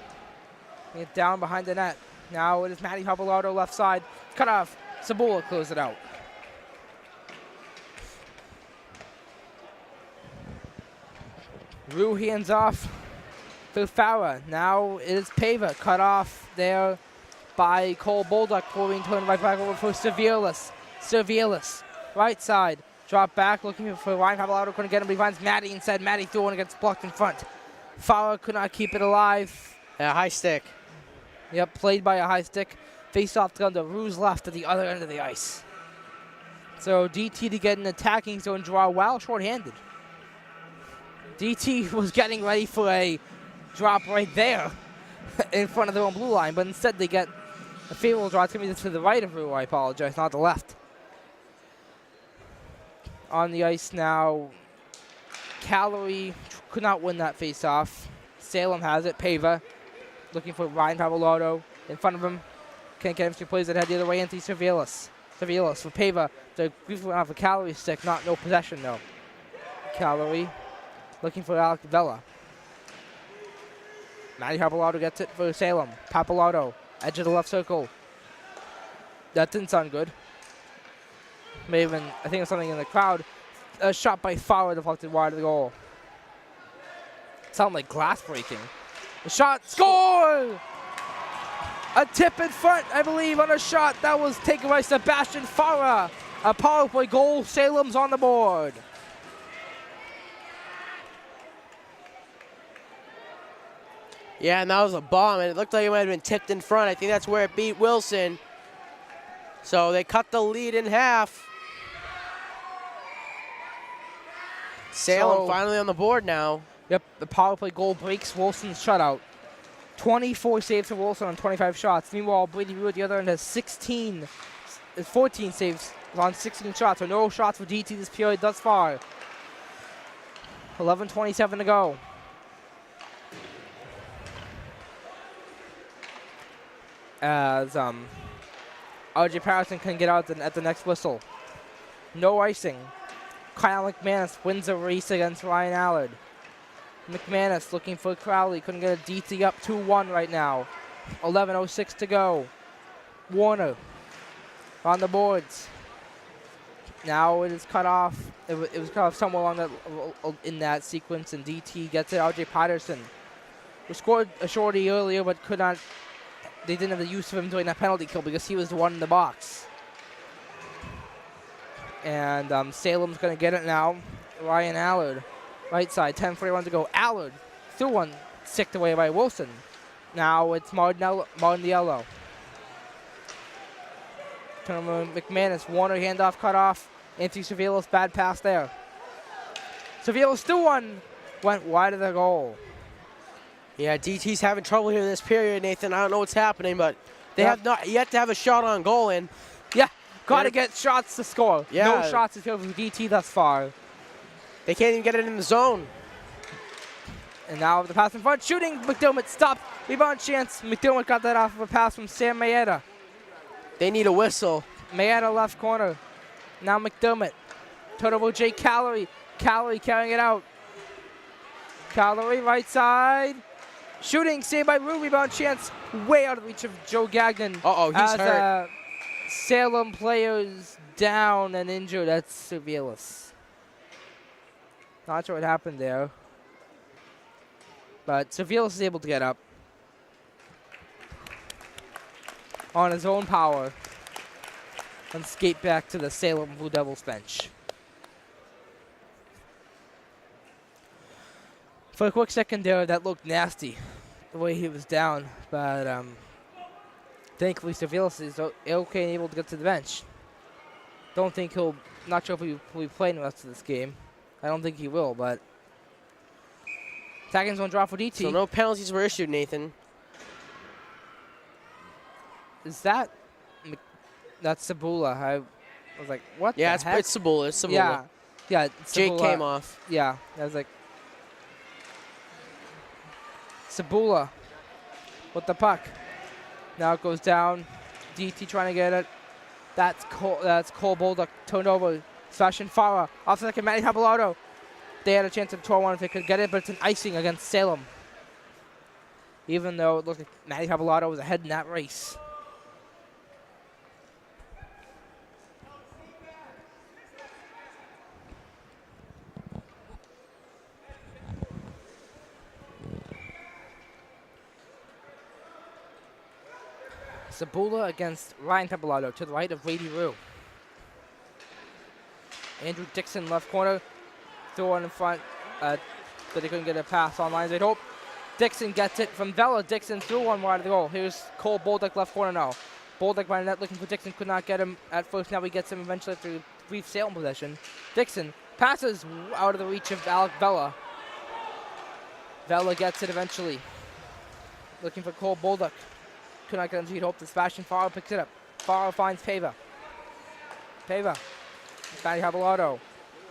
Get down behind the net. Now it is Matty Pappalardo left side. Cut off. Sabula close it out. Rue hands off to Fowler. Now it is Pava. Cut off there by Cole Bolduck. Being turned right back over for Severlis. Severlis. Right side. Drop back looking for Ryan Pappalardo. Couldn't get him, but he finds Matty inside. Matty throwing against blocked in front. Fowler could not keep it alive. Yeah, high stick. Yep, played by a high stick. Face off to the Rue's left at the other end of the ice. So DT to get an attacking zone draw while shorthanded. DT was getting ready for a drop right there in front of their own blue line, but instead they get a favorable draw. It's going to be to the right of Rue, I apologize, not the left. On the ice now, Calorie could not win that face-off. Salem has it. Pava looking for Ryan Pappalardo in front of him. Can't get him to plays it head the other way. Anthony Severlis. Severlis for Pava. The briefly went off a Calorie stick, not no possession though. Calorie looking for Alec Vela. Matty Pappalardo gets it for Salem. Pappalardo, edge of the left circle. That didn't sound good. May have been, I think it was something in the crowd. A shot by Fowler deflected wide of the goal. Sound like glass breaking. The shot, score! A tip in front, I believe, on a shot that was taken by Sebastian Fowler. A power play goal. Salem's on the board. Yeah, and that was a bomb, and it looked like it might have been tipped in front. I think that's where it beat Wilson. So they cut the lead in half. Salem finally on the board now. Yep, the power play goal breaks Wilson's shutout. 24 saves for Wilson on 25 shots. Meanwhile, Brady Rue at the other end has 14 saves on 16 shots. So no shots for DT this period thus far. 11:27 to go. As RJ Patterson can get out at the next whistle. No icing. Kyle McManus wins a race against Ryan Allard. McManus looking for Crowley. Couldn't get a DT up 2-1 right now. 11:06 to go. Warner on the boards. Now it is cut off. It was cut off somewhere along that, in that sequence, and DT gets it. RJ Patterson, who scored a shorty earlier but could not. They didn't have the use of him doing that penalty kill because he was the one in the box. And Salem's going to get it now. Ryan Allard, right side, 10:41 to go. Allard threw one, sicked away by Wilson. Now it's Martinello. McManus, Warner handoff cut off. Anthony Severlis, bad pass there. Severlis still went wide of the goal. Yeah, DT's having trouble here this period, Nathan. I don't know what's happening, but they have not yet to have a shot on goal in. Yeah, got to get shots to score. Yeah. No shots to field from DT thus far. They can't even get it in the zone. And now the pass in front, shooting. McDermott stopped. Rebound chance. McDermott got that off of a pass from Sam Mayetta. They need a whistle. Mayetta left corner. Now McDermott. Turnover Jake Calorie. Calorie carrying it out. Calorie right side. Shooting, saved by Rue. Rebound chance. Way out of reach of Joe Gagnon. Uh-oh, he's hurt. Salem players down and injured. That's Severlis. Not sure what happened there. But Severlis is able to get up on his own power and skate back to the Salem Blue Devils bench. For a quick second there, that looked nasty, the way he was down. But thankfully, Severlis is okay and able to get to the bench. Don't think he'll. Not sure if he'll be playing the rest of this game. I don't think he will, but attacking zone draw for DT. So no penalties were issued, Nathan. Is that? That's Sabula. I was like, what? Yeah, the heck? it's Sabula. It's Sabula. Yeah, yeah. Jake Sabula. came off. Yeah, I was like, Sabula with the puck. Now it goes down. DT trying to get it. That's Cole Bolduc turned over. Sebastian Farah off the second. Matty Habelardo. They had a chance at 12-1 if they could get it, but it's an icing against Salem. Even though it looked like Matty Habelardo was ahead in that race. Sabula against Ryan Habelardo to the right of Brady Rue. Andrew Dixon left corner. Throw on in front. But they couldn't get a pass online. They'd hope. Dixon gets it from Vela. Dixon threw one wide of the goal. Here's Cole Bolduc left corner now. Bolduc by the net looking for Dixon. Could not get him at first. Now he gets him eventually after a brief Salem possession. Dixon passes out of the reach of Alec Vela. Vela gets it eventually. Looking for Cole Bolduc. Could not get him. He'd hope that Sebastian Farah picks it up. Farah finds Pava. Pava. Matty Habelardo.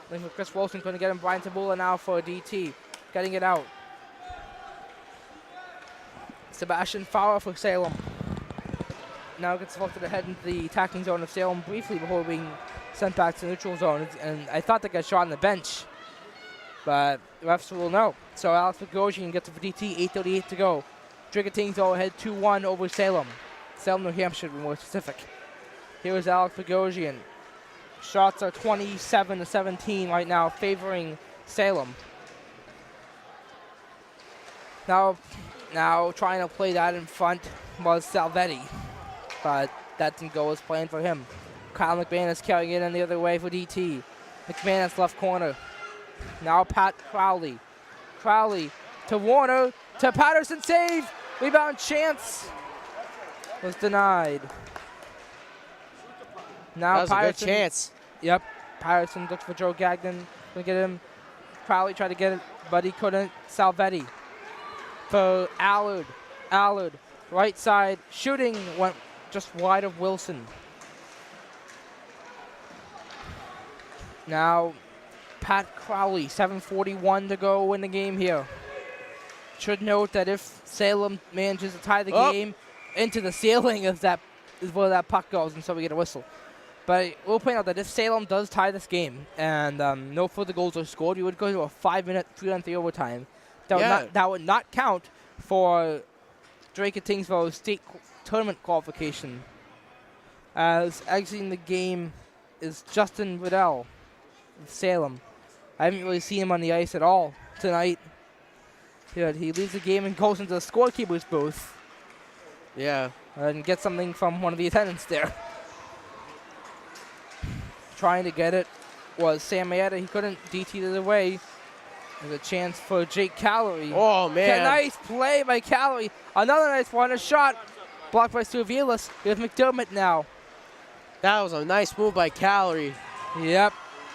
Looking for Chris Wilson. Couldn't get him. Brian Tabula now for DT. Getting it out. Sebastian Farah for Salem. Now gets lifted ahead into the attacking zone of Salem briefly before being sent back to the neutral zone. And I thought they got shot on the bench. But refs will know. So Alex Bogosian gets it for DT. 8:38 to go. Drigotines go ahead 2-1 over Salem. Salem, New Hampshire, to be more specific. Here is Alex Bogosian. Shots are 27-17 right now, favoring Salem. Now trying to play that in front was Salvetti, but that didn't go as planned for him. Kyle McManus carrying it in the other way for DT. McManus left corner. Now Pat Crowley. Crowley to Warner, to Patterson, save! Rebound chance was denied. Now that was Patterson, a good chance. Yep. Patterson looks for Joe Gagnon. Couldn't get him. Crowley tried to get it, but he couldn't. Salvetti for Allard. Allard, right side, shooting, went just wide of Wilson. Now Pat Crowley, 7:41 to go in the game here. Should note that if Salem manages to tie the game into the ceiling is where that puck goes, and so we get a whistle. But we'll point out that if Salem does tie this game and no further goals are scored, we would go to a 5-minute 3-on-3 overtime. That would not count for Drake and Tingsboro's state tournament qualification. As exiting the game is Justin Riddell of Salem. I haven't really seen him on the ice at all tonight. Yeah, he leaves the game and goes into the scorekeeper's booth. Yeah. And gets something from one of the attendants there. Trying to get it was Sam Mayetta. He couldn't. DT it away. There's a chance for Jake Callery. Oh, man. Nice play by Callery. Another nice one. A shot blocked by Surveillance. Here's McDermott now. That was a nice move by Callery. Yep.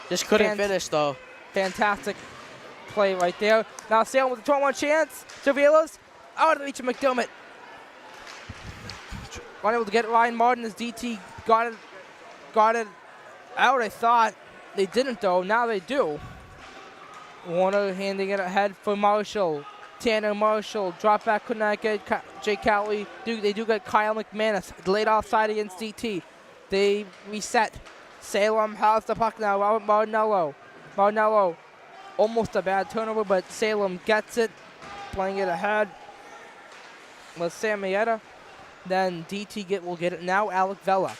Just couldn't finish, though. Fantastic play right there. Now Salem with a 2-on-1 chance. Surveillance out of the reach of McDermott. Unable to get Ryan Martin as DT got it out, I thought. They didn't, though. Now they do. Warner handing it ahead for Marshall. Tanner Marshall. Drop back, could not get Jake Cowley. They do get Kyle McManus. Laid offside against DT. They reset. Salem has the puck now. Robert Martinello. Martinello. Almost a bad turnover, but Salem gets it. Playing it ahead with Sam Mayetta. Then DT will get it now. Alec Vela.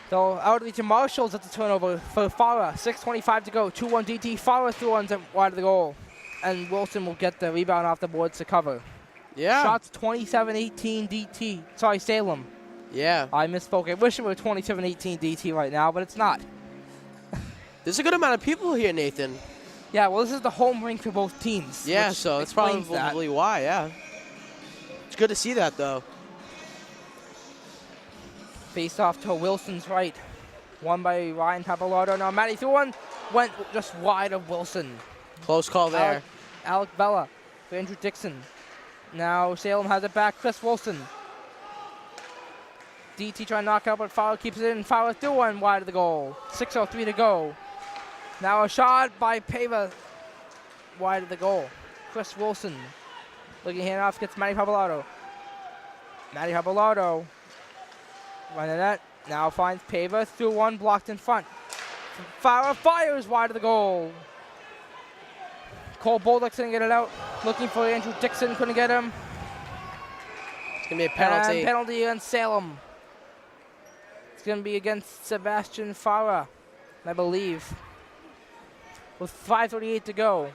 So out of the Marshalls at the turnover for Farah. 6:25 to go. 2-1 DT. Farah threw one wide of the goal. And Wilson will get the rebound off the boards to cover. Yeah. Shots 27-18 DT. Sorry, Salem. Yeah. I misspoke. I wish it were 27-18 DT right now, but it's not. There's a good amount of people here, Nathan. Yeah, well, this is the home rink for both teams. Yeah, so that's probably why, yeah. It's good to see that, though. Face off to Wilson's right. Won by Ryan Pappalardo. Now Matty threw one. Went just wide of Wilson. Close call there. Alec Bella for Andrew Dixon. Now Salem has it back. Chris Wilson. DT trying to knock out, but Fowler keeps it in. Fowler threw one wide of the goal. 6:03 to go. Now a shot by Pava wide of the goal. Chris Wilson looking hand off, gets Matty Pappalardo. Matty Pappalardo running that. Now finds Pava, through one, blocked in front. Fowler fires wide of the goal. Cole Bolduc's gonna get it out. Looking for Andrew Dixon, couldn't get him. It's gonna be a penalty. And penalty against Salem. It's gonna be against Sebastian Fowler, I believe. With 5:38 to go.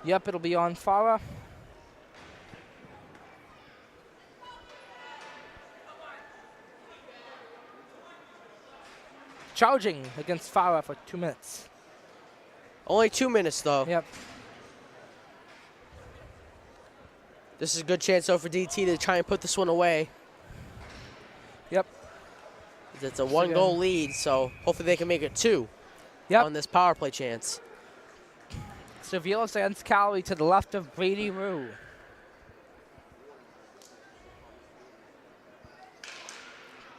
Yep, it'll be on Fowler. Charging against Fowler for 2 minutes. Only 2 minutes, though. Yep. This is a good chance, though, for DT to try and put this one away. Yep. It's a one-goal lead, so hopefully they can make it 2 yep. on this power play chance. Servilos against Cowley to the left of Brady Rue.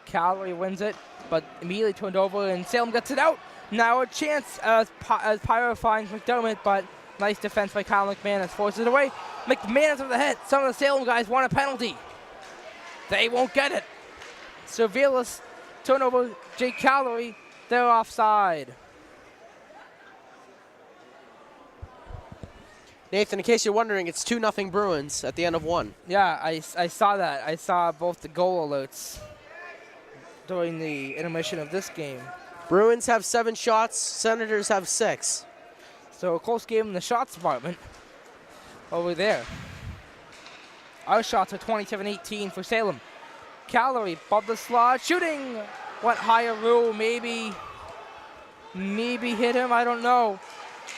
Cowley wins it, but immediately turned over, and Salem gets it out. Now a chance as Pyro finds McDermott, but nice defense by Kyle McManus. Forces it away. McManus with the hit. Some of the Salem guys want a penalty. They won't get it. Servilos turnover. Jake Cowley. They're offside. Nathan, in case you're wondering, it's 2-0 Bruins at the end of 1. Yeah, I saw that. I saw both the goal alerts during the intermission of this game. Bruins have 7 shots. Senators have 6. So a close game in the shots department over there. Our shots are 27-18 for Salem. Calorie, above the slot, shooting. Went higher, Rule, maybe hit him, I don't know.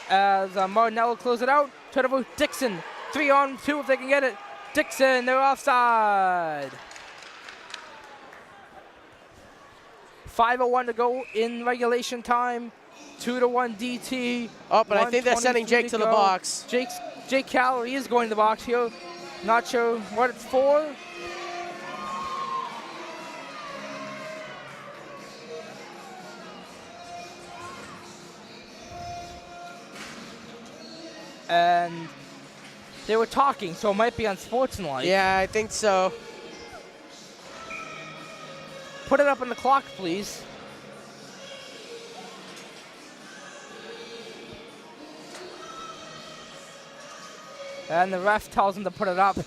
As Martinello close it out. Turnover, Dixon. 3-on-2 if they can get it. Dixon, they're offside. 5:01 to go in regulation time. 2-1 DT. Oh, but I think they're sending Jake to the box. Jake Calorie is going to the box here. Not sure what it's for. And they were talking, so it might be on Sportsmanlike. Yeah, I think so. Put it up on the clock, please. And the ref tells him to put it up.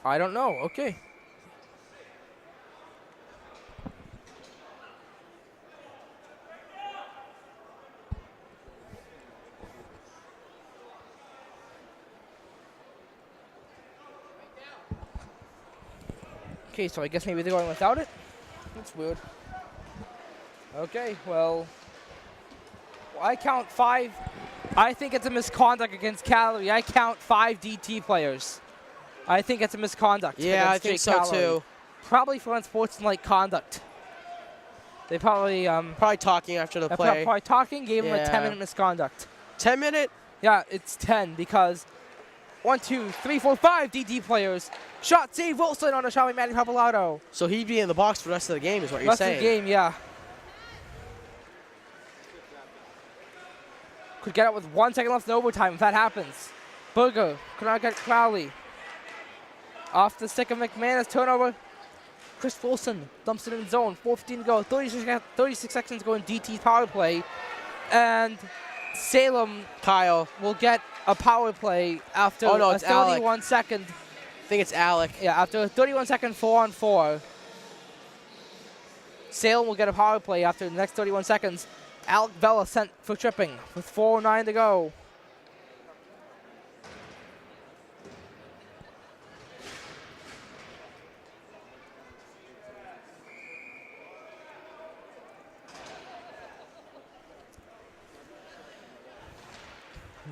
I don't know. Okay. Okay, so I guess maybe they're going without it? That's weird. Okay, well, I count 5. I think it's a misconduct against Calorie. I count 5 DT players. I think it's a misconduct. Yeah, I think so too. Probably for unsportsmanlike conduct. They probably probably talking after the play. Probably talking, gave him a 10-minute misconduct. 10-minute? Yeah, it's 10 because 1, 2, 3, 4, 5 DT players. Shot save Wilson on a shot by Matty Pappalardo. So he'd be in the box for the rest of the game, is what you're saying. Rest of the game, yeah. Could get it with 1 second left in overtime if that happens. Berger could not get Crowley. Off the stick of McManus, turnover. Chris Wilson dumps it in zone. 4:15 to go. 36 seconds to go in DT power play. And Salem Kyle will get a power play after a 31-second. I think it's Alec. Yeah, after a 31-second 4-on-4. Salem will get a power play after the next 31 seconds. Alec Bella sent for tripping with 4:09 to go.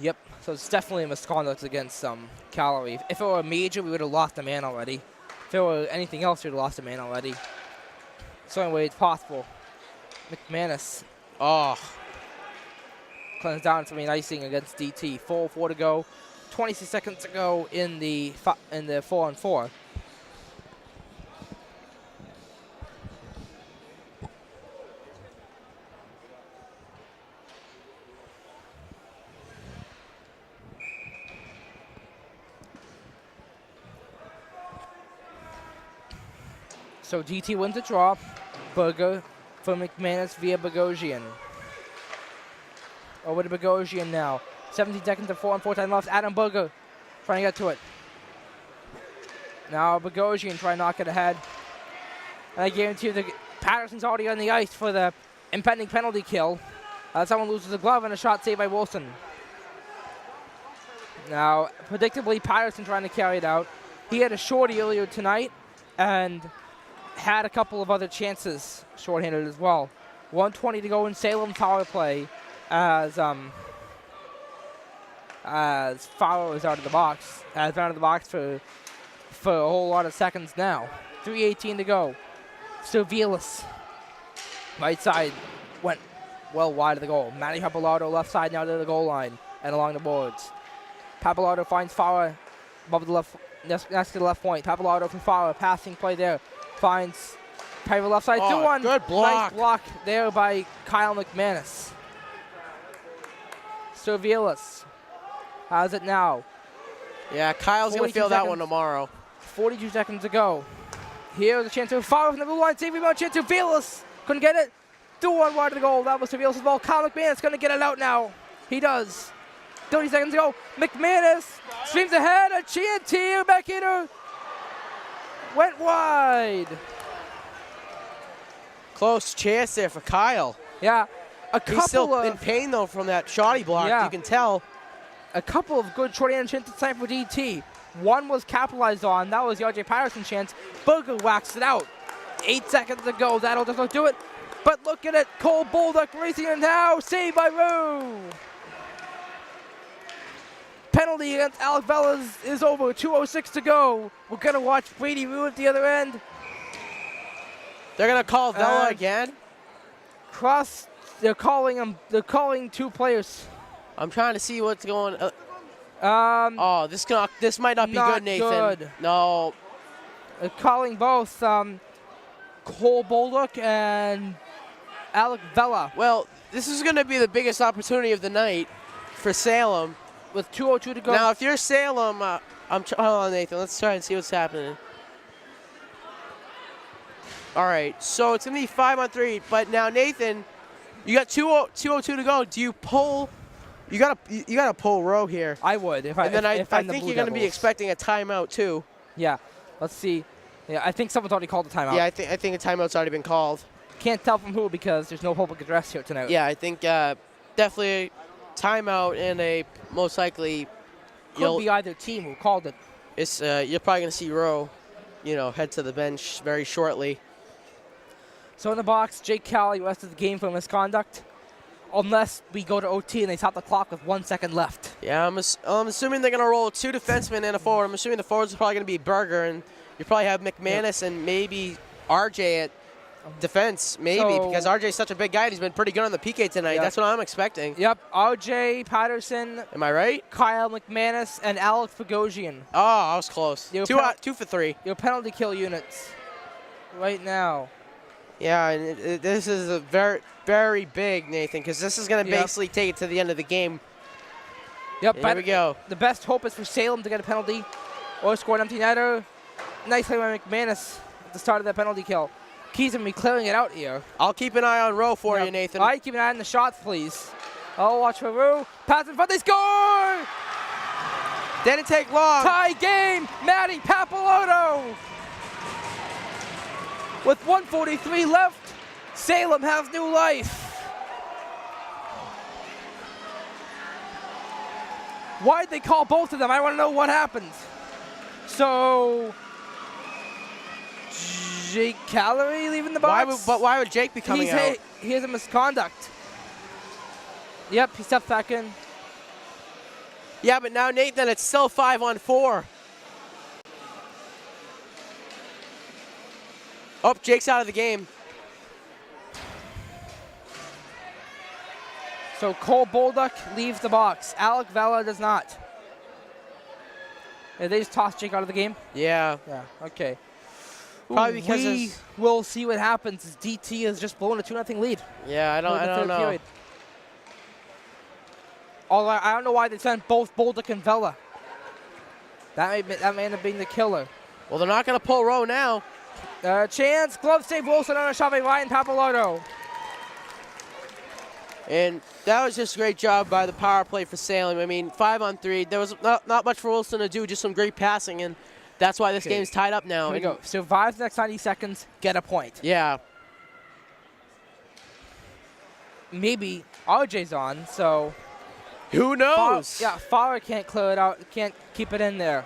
Yep. So it's definitely a misconduct against Calorie. If it were a major, we would have lost a man already. If it were anything else, we would have lost a man already. So anyway, it's possible. McManus. Oh. Cleanses down from an icing against DT. 4:04 to go. 26 seconds to go in the 4-on-4. So DT wins the draw. Burger for McManus via Bogosian. Over to Bogosian now. 17 seconds to 4-on-4 time left. Adam Burger trying to get to it. Now Bogosian trying to knock it ahead. And I guarantee you Patterson's already on the ice for the impending penalty kill. Someone loses a glove and a shot saved by Wilson. Now, predictably, Patterson trying to carry it out. He had a shorty earlier tonight and had a couple of other chances shorthanded as well. 1:20 to go in Salem power play as Fowler is out of the box. Has been out of the box for a whole lot of seconds now. 3:18 to go. Still Vielas. Right side went well wide of the goal. Matty Pappalardo left side now to the goal line and along the boards. Pappalardo finds Fowler above the left, next to the left point. Pappalardo from Fowler, passing play there. Finds Piper left side, 2-1. Good block. Nice block there by Kyle McManus. Servielas has it now. Yeah, Kyle's going to feel that one tomorrow. 42 seconds to go. Here's a chance to Fowler from the blue line. Save rebound chance to Vielas. Couldn't get it. 2-1 wide of the goal. That was Servielas' ball. Kyle McManus going to get it out now. He does. 30 seconds to go. McManus streams ahead. A chance here. Backhander. Went wide. Close chance there for Kyle. Yeah. He's still in pain, though, from that shoddy block. Yeah. You can tell. A couple of good short-handed chances time for DT. One was capitalized on. That was the R.J. Patterson chance. Burger waxed it out. 8 seconds to go. That'll just not do it. But look at it. Cole Bolduc racing in now. Saved by Rue. Penalty against Alec Vela is over. 2:06 to go. We're going to watch Brady Rue at the other end. They're going to call Vela again? They're calling him. They're calling two players. I'm trying to see what's going on. This might not be good, Nathan. Good. No. They're calling both Cole Bolduc and Alec Vela. Well, this is going to be the biggest opportunity of the night for Salem. With 2:02 to go. Now, if you're Salem, hold on, Nathan. Let's try and see what's happening. All right, so it's going to be 5-on-3. But now, Nathan, you got 2:02 to go. Do you pull? You gotta pull Rowe here. I would. I think you're going to be expecting a timeout, too. Yeah. Let's see. Yeah, I think someone's already called a timeout. Yeah, I think a timeout's already been called. Can't tell from who because there's no public address here tonight. Yeah, I think definitely timeout and a most likely could be either team who called it. It's you're probably gonna see Rowe, head to the bench very shortly. So in the box, Jake Cali rest of the game for misconduct, unless we go to OT and they stop the clock with 1 second left. Yeah, I'm assuming they're gonna roll two defensemen and a forward. I'm assuming the forwards are probably gonna be Berger, and you probably have McManus and maybe RJ at defense, because RJ's such a big guy and he's been pretty good on the PK tonight. Yep. That's what I'm expecting. Yep, RJ Patterson. Am I right? Kyle McManus and Alex Bogosian. Oh, I was close. 2 for 3. Your penalty kill units right now. Yeah, and this is a very, very big, Nathan, because this is going to basically take it to the end of the game. Yep, here we go. The best hope is for Salem to get a penalty or score an empty netter. Nice play by McManus at the start of that penalty kill. Keys going to be clearing it out here. I'll keep an eye on Rowe for you, Nathan. All right, keep an eye on the shots, please. I'll watch for Rowe. Pass in front, they score! Didn't take long. Tie game, Matty Pappalardo. With 1:43 left, Salem has new life. Why'd they call both of them? I want to know what happened. So, Jake Calorie leaving the box? Why would Jake be coming out? Here's a misconduct. Yep, he stepped back in. Yeah, but now, Nathan, it's still 5-on-4. Oh, Jake's out of the game. So Cole Bolduc leaves the box. Alec Vela does not. Yeah, they just tossed Jake out of the game? Yeah. Yeah, okay. Probably because we will see what happens as DT has just blown a 2-0 lead. Yeah, I don't know. Period. Although I don't know why they sent both Bolduc and Vela. That may end up being the killer. Well, they're not going to pull Rowe now. Chance, glove save Wilson on a shot by Ryan Pappalardo. And that was just a great job by the power play for Salem. I mean, 5-on-3. There was not much for Wilson to do, just some great passing, and that's why this game's tied up now. Here we go. Survive the next 90 seconds, get a point. Yeah. Maybe RJ's on, so... Who knows? Fowler can't clear it out, can't keep it in there.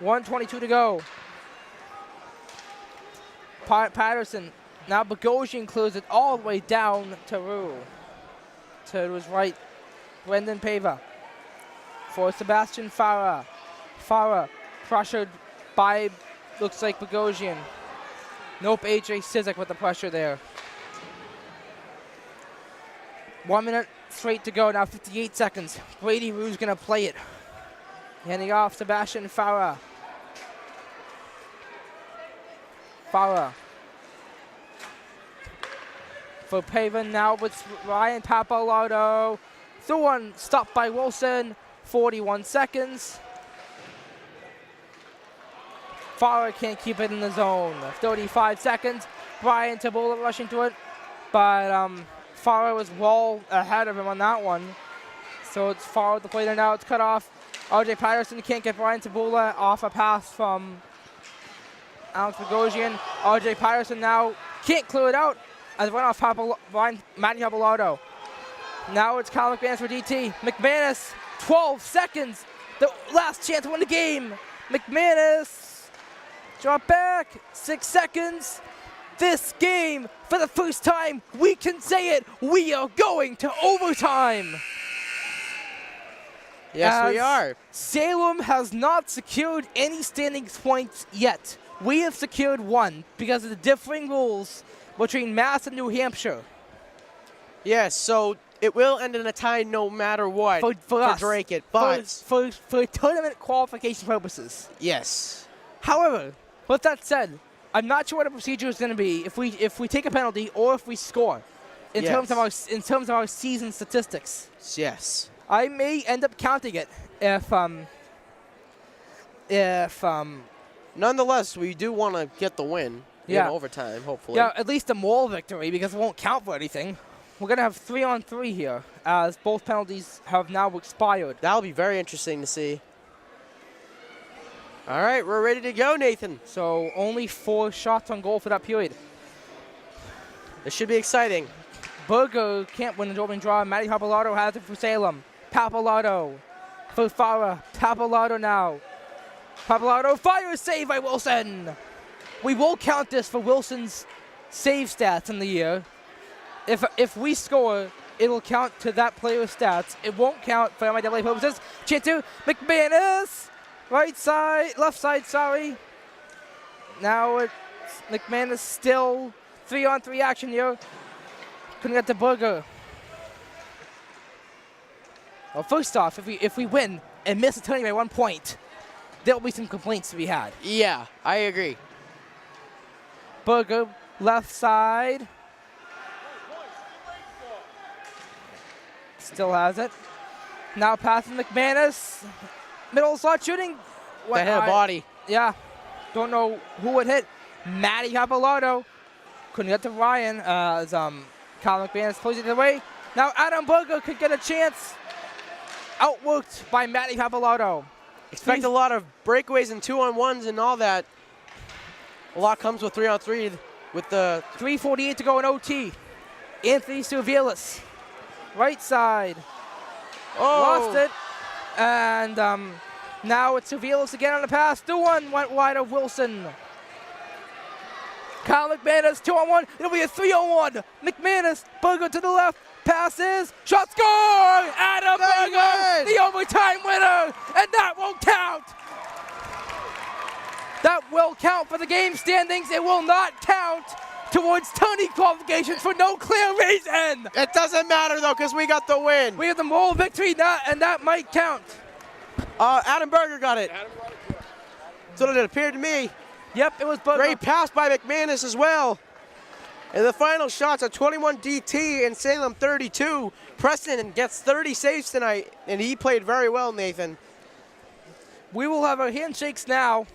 1:22 to go. Patterson, now Bogosian clears it all the way down to Rue. To his right, Brendan Pava. For Sebastian Farah. Farah pressured by, looks like Bogosian. Nope, AJ Sizik with the pressure there. 1 minute straight to go, now 58 seconds. Brady Rue's gonna play it. Handing off Sebastian Farah. Farah. For Pavan now with Ryan Pappalardo. Through one, stopped by Wilson. 41 seconds. Farah can't keep it in the zone. 35 seconds. Brian Tabula rushing to it. But Farah was well ahead of him on that one. So it's Farah with the play there now. It's cut off. RJ Patterson can't get Brian Tabula off a pass from Alex Bogosian. RJ Patterson now can't clear it out as run off Matty Pappalardo. Now it's Kyle McManus for DT. McManus, 12 seconds. The last chance to win the game. McManus, drop back, 6 seconds. This game, for the first time, we can say it, we are going to overtime. Yes, we are. Salem has not secured any standings points yet. We have secured one because of the differing rules between Mass and New Hampshire. Yes, so it will end in a tie no matter what for us, Drake it, but for tournament qualification purposes. Yes. However, with that said, I'm not sure what the procedure is going to be if we take a penalty or if we score in terms of our season statistics. Yes. I may end up counting it if nonetheless, we do want to get the win in overtime, hopefully. Yeah, at least a moral victory because it won't count for anything. We're going to have 3-on-3 here as both penalties have now expired. That'll be very interesting to see. All right, we're ready to go, Nathan. So only 4 shots on goal for that period. This should be exciting. Berger can't win the opening draw. Matty Pappalardo has it for Salem. Pappalardo for Farah. Pappalardo now. Pappalardo fires, save by Wilson. We will count this for Wilson's save stats in the year. If we score, it'll count to that player's stats. It won't count for MIAA purposes. Chintu, McManus, right side, left side, sorry. Now it's McManus still 3-on-3 action here. Couldn't get to Berger. Well, first off, if we win and miss the turning by 1 point, there'll be some complaints to be had. Yeah, I agree. Berger, left side. Still has it. Now passing McManus. Middle slot shooting. That hit a body. Yeah. Don't know who it hit. Matty Pappalardo. Couldn't get to Ryan as Kyle McManus plays it away. Now Adam Berger could get a chance. Outworked by Matty Pappalardo. Expect a lot of breakaways and 2-on-1s and all that. A lot comes with 3-on-3 with the 3:48 to go in OT. Anthony Servilis. Right side. Oh. Lost it. And now it's Servilis again on the pass. The one went wide of Wilson. Kyle McManus, 2-on-1. It'll be a 3-on-1. McManus, Berger to the left. Passes. Shot score! Adam Berger, the winner, and that will count. That will count for the game standings. It will not count towards tourney qualifications for no clear reason. It doesn't matter, though, because we got the win. We have the moral victory, and that might count. Adam Berger got it. That's what it appeared to me. Yep, it was Berger. Great pass by McManus as well. And the final shots are 21 DT and Salem 32. Preston gets 30 saves tonight, and he played very well, Nathan. We will have our handshakes now.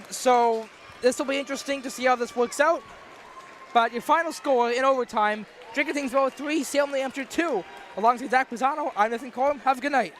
So this will be interesting to see how this works out. But your final score in overtime, Drinker Thingsville 3, Salem, New Hampshire 2. Alongside Zach Pisano, I'm Nathan Corum. Have a good night.